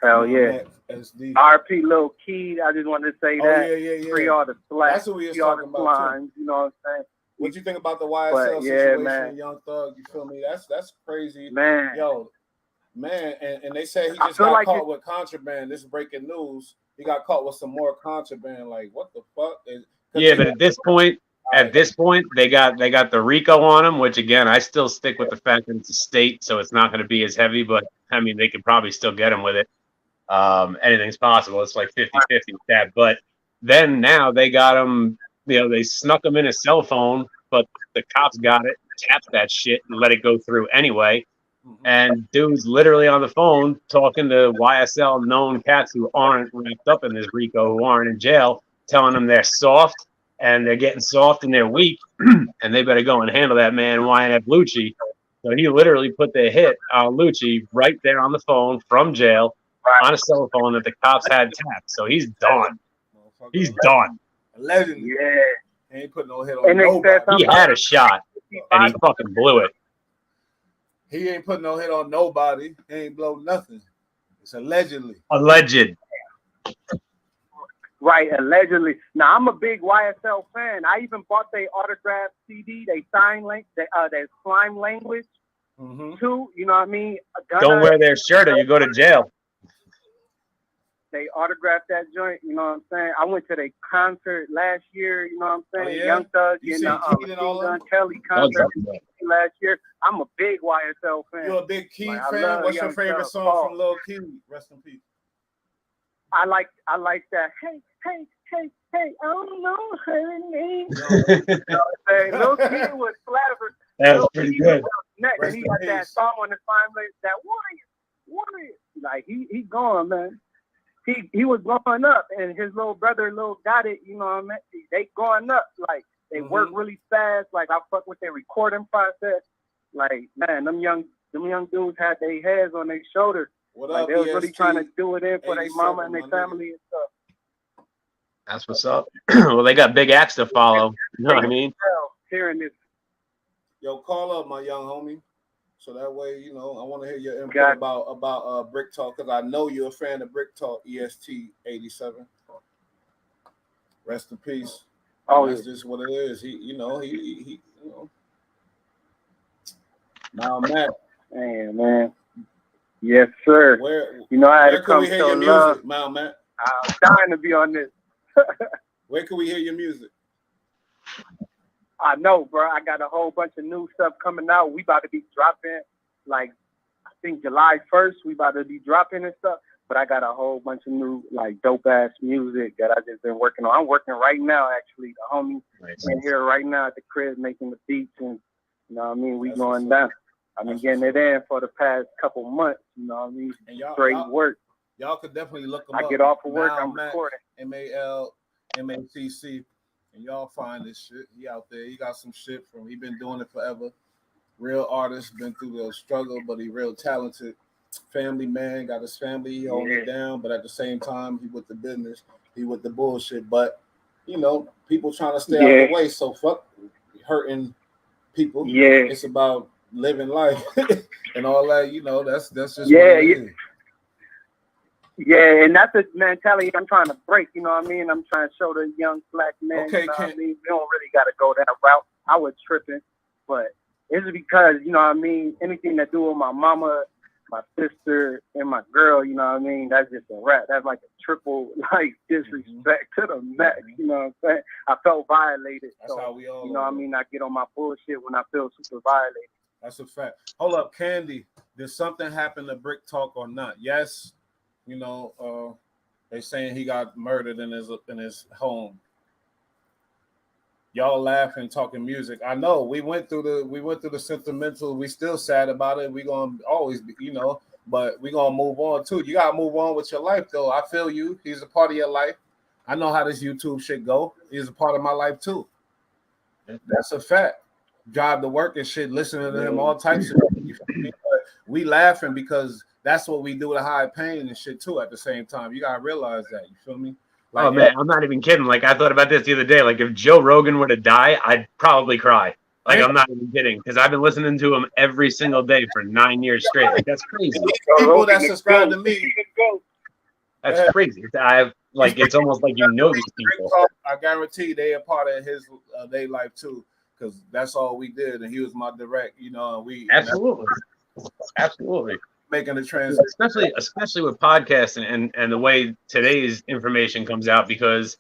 Hell yeah. RP Lil Keeds. I just wanted to say that. Yeah. Free all the slack. That's what we was talking about too. You know what I'm saying? What you think about the YSL situation, Young Thug? You feel me? That's crazy, man. Man, and they said he just got caught with contraband. This is breaking news. He got caught with some more contraband. Like, what the fuck? But at this point, they got the RICO on him, which again, I still stick with the fact that it's a state, so it's not going to be as heavy. But I mean, they could probably still get him with it. Anything's possible. It's like 50-50 with that. But then now they got him. They snuck him in a cell phone, but the cops got it, tapped that shit, and let it go through anyway. And dude's literally on the phone talking to YSL known cats who aren't wrapped up in this RICO, who aren't in jail, telling them they're soft and they're getting soft and they're weak, and they better go and handle that man YNF Lucci. So he literally put the hit on Lucci right there on the phone from jail on a cell phone that the cops had tapped. So he's done. He's done. Allegedly. Yeah. He ain't put no hit on nobody. He had a shot and he fucking blew it. He ain't put no hit on nobody. He ain't blow nothing. It's allegedly. Alleged. Right, allegedly. Now I'm a big YSL fan. I even bought their autographed CD, they sign their slime language too. You know what I mean? Don't wear their shirt or you go to jail. They autographed that joint. You know what I'm saying? I went to their concert last year. You know what I'm saying? Oh, yeah? Young Thug and the Kelly concert last year. I'm a big YSL fan. You're a big Keeds fan? What's your favorite song from Lil Keeds? Rest in peace. I like that. Hey, I don't know her name. Lil Keeds was clever. That was pretty good. And he got that song on the final, that warrior. Like he gone, man. He was growing up, and his little brother, Lil Got It, you know what I mean? They growing up, like they work really fast. Like I fuck with their recording process. Like man, them young dudes had their heads on their shoulders. Like they was really trying to do it in for their mama and their family and stuff. That's what's up. Well, they got big acts to follow. You know what I mean? Hearing this. Yo, call up my young homie. So that way, I want to hear your input about Brick Talk, because I know you're a fan of Brick Talk, EST87. Rest in peace. Oh, that's just what it is. He Now, Matt. Man. Yes, sir. I had to come we hear your music, Matt? I'm dying to be on this. Where can we hear your music? I know, bro. I got a whole bunch of new stuff coming out. We about to be dropping, like, I think July 1st, we about to be dropping and stuff. But I got a whole bunch of new, like, dope-ass music that I just been working on. I'm working right now, actually. The homie in here right now at the crib making the beats. And, you know what I mean? We going down. I've been getting it in for the past couple months. You know what I mean? Straight work. Y'all could definitely look them up. I get off of work, I'm recording. MAL, MACC. and y'all find this shit. He out there. He got some shit from. He been doing it forever. Real artist, been through the struggle, but he real talented. Family man, got his family, he holding it down, but at the same time, he with the business, he with the bullshit. But you know, people trying to stay out of the way, so fuck hurting people. Yeah. It's about living life and all that. You know, that's just what it is. Yeah, and that's the mentality I'm trying to break. You know what I mean? I'm trying to show the young black men. Okay, you know what I mean? We don't really got to go that route. I was tripping, but it's because you know what I mean. Anything that do with my mama, my sister, and my girl, you know what I mean? That's just a rap. That's like a triple like disrespect to the max. You know what I'm saying? I felt violated. That's how we all. You know what I mean? I get on my bullshit when I feel super violated. That's a fact. Hold up, Candy. Did something happen to Brick Talk or not? Yes. You know, they saying he got murdered in his home. Y'all laughing, talking music. I know we went through the sentimental. We still sad about it. We gonna always be, you know, but we gonna move on too. You gotta move on with your life though. I feel you. He's a part of your life. I know how this YouTube shit go. He's a part of my life too. That's a fact. Drive to work and shit, listening to him, all types of shit. We laughing because that's what we do to hide pain and shit too at the same time. You gotta realize that. You feel me? Like, oh man, I'm not even kidding. Like I thought about this the other day. Like if Joe Rogan were to die, I'd probably cry. Like I'm not even kidding because I've been listening to him every single day for 9 years straight. Like that's crazy. People that subscribe to me, that's crazy. It's almost like you know these people. I guarantee they are part of his their life too, because that's all we did, and he was my direct. You know, and we absolutely. Making the transition, especially with podcasting and the way today's information comes out, because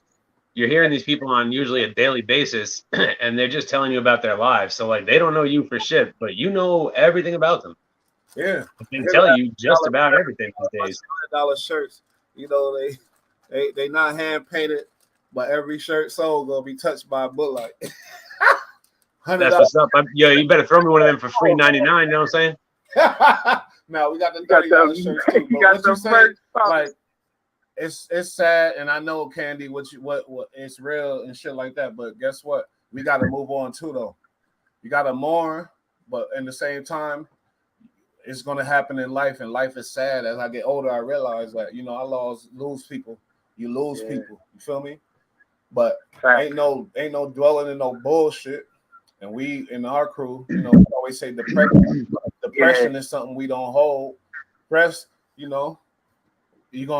you're hearing these people on usually a daily basis and they're just telling you about their lives. So like they don't know you for shit, but you know everything about them. Yeah, they can tell you just about everything these days. $100 shirts, you know, they not hand painted, but every shirt sold gonna be touched by a bullet. That's what's up. You better throw me one of them for free $99. You know what I'm saying? No, we got the $30 shirts too. But what you say, like, it's sad, and I know Candy, what it's real and shit like that. But guess what? We got to move on too, though. You got to mourn, but in the same time, it's gonna happen in life, and life is sad. As I get older, I realize that I lose people. You lose people. You feel me? But ain't no dwelling in no bullshit. And we in our crew, we always say depression is something we don't hold. Stress, you're gonna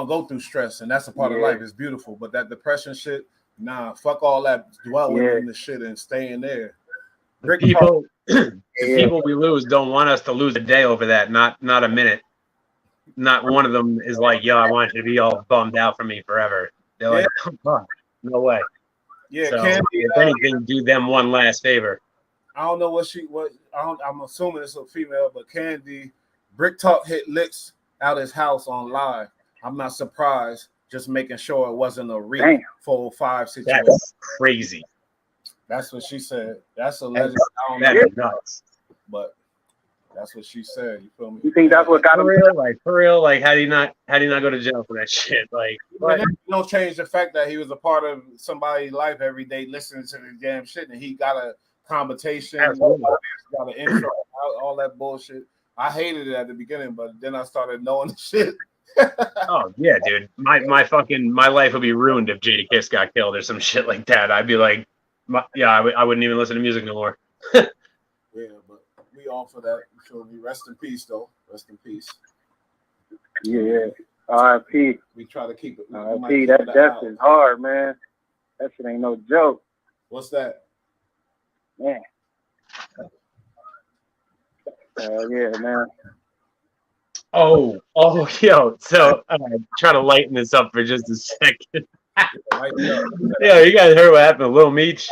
go through stress, and that's a part of life. It's beautiful, but that depression shit, nah, fuck all that dwelling in the shit and staying there. The people we lose don't want us to lose a day over that, not a minute. Not one of them is like, yo, I want you to be all bummed out for me forever. They're like, oh, no way. Yeah, so, if anything, do them one last favor. I don't know I'm assuming it's a female, but Candy, Brick Talk hit licks out his house on live. I'm not surprised, just making sure it wasn't a REAP 405 situation. That's crazy. That's what she said. That's a legend. That's nuts. But that's what she said. You feel me? You think that's what got him? For real? Like, how do you not go to jail for that shit? Like, you don't change the fact that he was a part of somebody's life every day, listening to the damn shit, and he got a conversation, got an intro, all that bullshit. I hated it at the beginning, but then I started knowing the shit. Oh yeah, dude. My life would be ruined if Jada Kiss got killed or some shit like that. I'd be like, I wouldn't even listen to music no more. Yeah, but we all for that. So we rest in peace, though. Rest in peace. Yeah. R.I.P. We try to keep it. R.I.P. That death is hard, man. That shit ain't no joke. What's that? Man. Yeah, man. Oh, yo. So try to lighten this up for just a second. Yeah, you guys heard what happened to Lil Meech?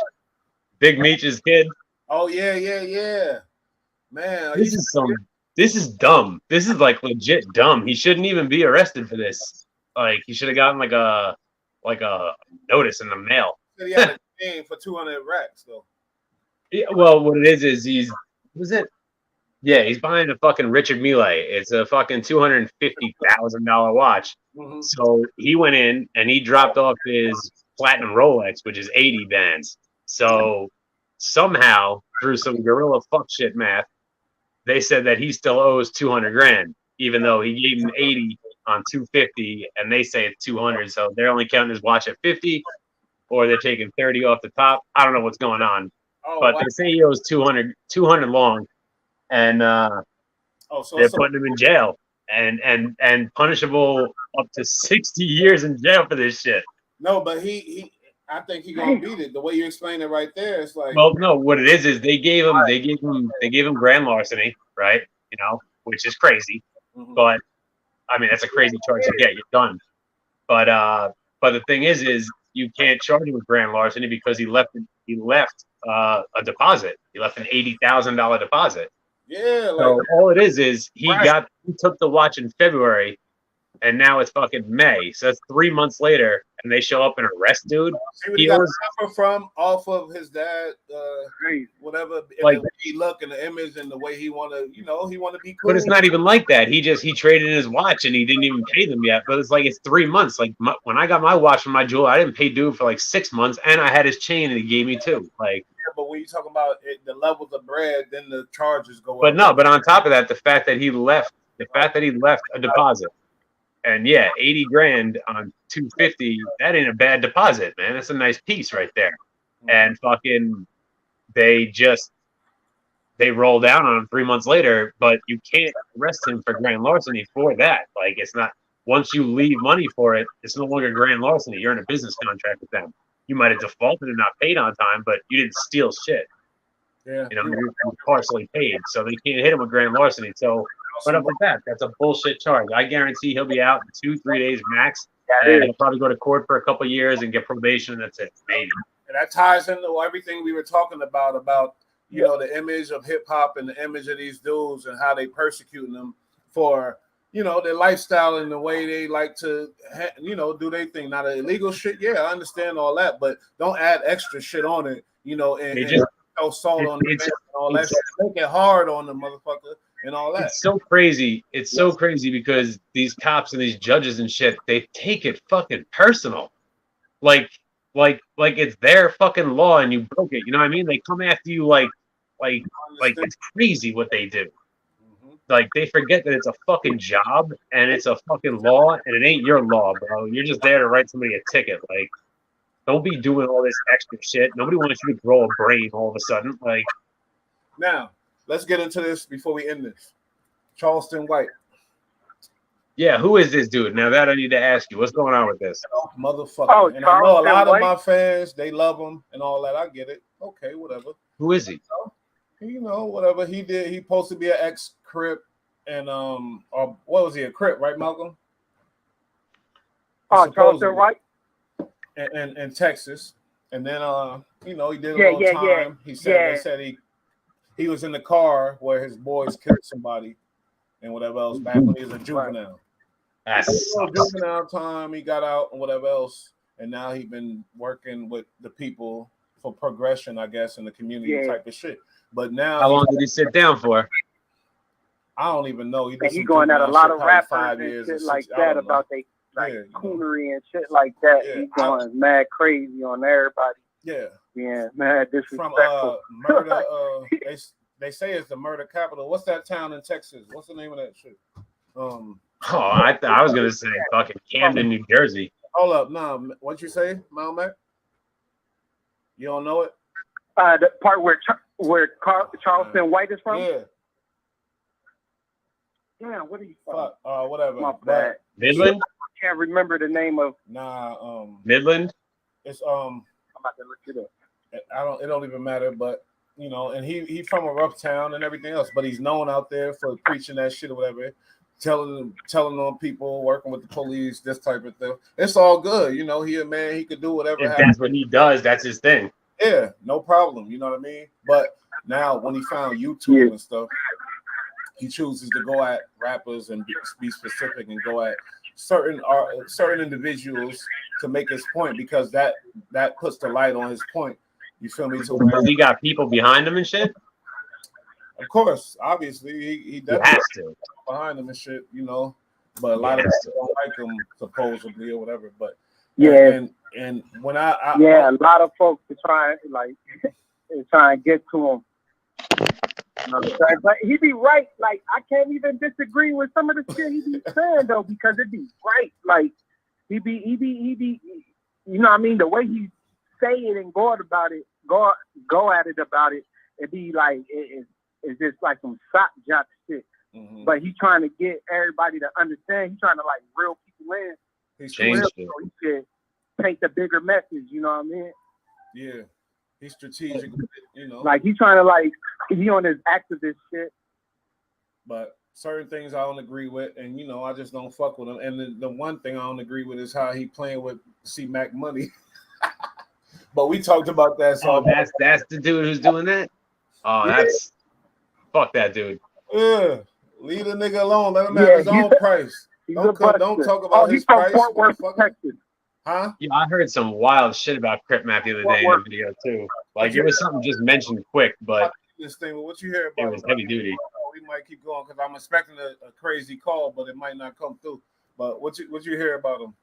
Big Meech's kid. Oh yeah. Man, this is dumb. This is like legit dumb. He shouldn't even be arrested for this. Like he should have gotten like a notice in the mail. He had a game for 200 racks though. Yeah, well, what it is he's buying a fucking Richard Mille. It's a fucking $250,000 watch. Mm-hmm. So he went in and he dropped off his platinum Rolex, which is 80 bands. So somehow, through some guerrilla fuck shit math, they said that he still owes 200 grand, even though he gave him 80 on 250, and they say it's 200. So they're only counting his watch at 50, or they're taking 30 off the top. I don't know what's going on, but they say he owes 200 long, and they're putting him in jail and punishable up to 60 years in jail for this shit. No, but I think he gonna beat it. The way you explain it right there, it's like, well, no, what it is they gave him grand larceny, right? You know, which is crazy, but I mean that's a crazy charge to get. You're done. But the thing is you can't charge him with grand larceny because he left a deposit. He left an $80,000 deposit. Yeah. So all it is he took the watch in February, and now it's fucking May. So that's 3 months later, and they show up and arrest dude. See what he got from off of his dad, whatever. Like the way he look and the image and the way he want to, he want to be cool. But it's not even like that. He traded in his watch and he didn't even pay them yet. But it's like it's 3 months. Like when I got my watch from my jeweler, I didn't pay dude for like 6 months, and I had his chain and he gave me 2. Like, yeah, but when you talk about the levels of bread, then the charges go up. But no, but on top of that, the fact that he left a deposit. And yeah, 80 grand on 250, that ain't a bad deposit, man. That's a nice piece right there. And fucking they roll down on him 3 months later, but you can't arrest him for grand larceny for that. Like, it's not, once you leave money for it, it's no longer grand larceny. You're in a business contract with them. You might have defaulted and not paid on time, but you didn't steal shit. Yeah. You're partially paid, so they can't hit him with grand larceny. So what up with that? That's a bullshit charge. I guarantee he'll be out in 2-3 days max, and he'll probably go to court for a couple of years and get probation, and that's it. Maybe. And that ties into everything we were talking about the image of hip hop and the image of these dudes and how they persecuting them for their lifestyle and the way they like to do their thing. Not illegal shit. Yeah, I understand all that, but don't add extra shit on it. And throw salt on the and all that shit. Make it hard on the motherfucker. And all that. It's so crazy. It's so crazy because these cops and these judges and shit, they take it fucking personal. Like it's their fucking law and you broke it. You know what I mean? They come after you like it's crazy what they do. Like they forget that it's a fucking job and it's a fucking law and it ain't your law, bro. You're just there to write somebody a ticket. Like, don't be doing all this extra shit. Nobody wants you to grow a brain all of a sudden. Like, now. Let's get into this before we end this. Charleston White. Yeah, who is this dude? Now that I need to ask you, what's going on with this? Motherfucker. Oh, and I know a lot of my fans, they love him and all that. I get it. Okay, whatever. Who is he? Whatever he did. He supposed to be an ex-Crip and or what was he, a Crip, right, Malcolm? Charleston White. In Texas. And then he did a little time. He said they said he was in the car where his boys killed somebody and whatever else back when he was a juvenile. Juvenile time, he got out and whatever else, and now he's been working with the people for progression, I guess, in the community type of shit. But now, how long did he sit down for? I don't even know. He's going at a lot of rappers and shit like that about they coonery and shit like that. Yeah, he's going mad crazy on everybody. Yeah, man, disrespectful. From murder, they say it's the murder capital. What's that town in Texas? What's the name of that shit? I was gonna say fucking Camden, New Jersey. Hold up, no, what'd you say, Malmac? You don't know it? The part where Charleston White is from. Yeah, what are you? Whatever. My bad. Midland. I can't remember the name of. Midland. It's I'm about to look it up. It don't even matter, but and he from a rough town and everything else, but he's known out there for preaching that shit or whatever, telling on people, working with the police, this type of thing. It's all good, he a man, he could do whatever. If that's what he does, that's his thing. Yeah, no problem, you know what I mean? But now when he found YouTube and stuff, he chooses to go at rappers and be specific and go at certain individuals to make his point, because that puts the light on his point. You feel me? Because he got people behind him and shit. Of course, obviously, he definitely has to behind him and shit, But a lot of people don't like him supposedly or whatever. But Yeah. And when a lot of folks are trying to get to him. You know what I'm saying? But he be right. Like, I can't even disagree with some of the shit he be saying though, because it be right. Like, he be you know what I mean? The way he say it and go at it about it, it be like it's just like some sock jock shit. Mm-hmm. But he's trying to get everybody to understand. He's trying to like reel people in. He's changed it. So he could take the bigger message. You know what I mean? Yeah, he's strategic with it, you know. Like he's trying to he on his activist shit. But certain things I don't agree with, and you know, I just don't fuck with him. And the one thing I don't agree with is how he playing with C-Mac money. But we talked about that. So that's the dude who's doing that. Oh, that's fuck that dude. Yeah, leave the nigga alone. Let him have his own price. Don't talk about his price. Fort Worth, Texas. Huh? Yeah, I heard some wild shit about Crip Mac the other day in the video too. Like it was something just mentioned quick, but this thing. What you hear about? It was heavy duty. We might keep going because I'm expecting a crazy call, but it might not come through. But what you hear about him?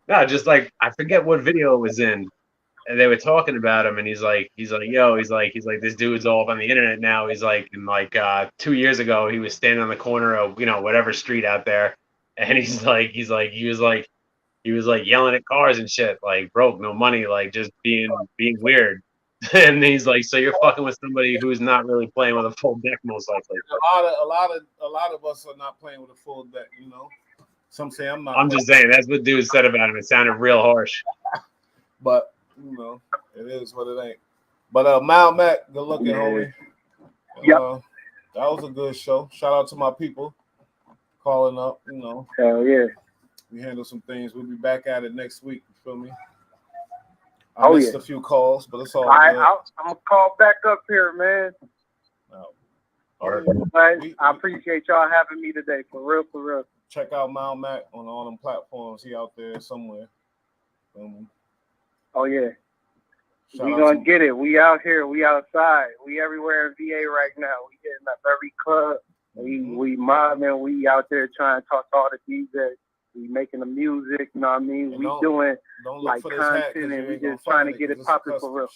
No, just like I forget what video it was in, and they were talking about him, and he's like, this dude's all up on the internet now. He's like, and like 2 years ago, he was standing on the corner of whatever street out there, and he was yelling at cars and shit, like broke, no money, like just being weird. And he's like, so you're fucking with somebody who's not really playing with a full deck, most likely. A lot of us are not playing with a full deck, you know. Some say I'm not. I'm just saying that's what dude said about him. It sounded real harsh. But you know, it is what it ain't. But Mal Mac, good looking, homie. Yep. That was a good show. Shout out to my people calling up. You know. Hell yeah. We handle some things. We'll be back at it next week. You feel me? I missed a few calls, but it's all good. I'm gonna call back up here, man. All right. I appreciate y'all having me today, for real, for real. Check out Mal Mac on all them platforms. He out there somewhere. Oh yeah. We gonna get it. We out here. We outside. We everywhere in VA right now. We getting up every club. We mobbing. We out there trying to talk to all the DJs. We making the music. You know what I mean? We doing like content, and we just trying to get it popping for real.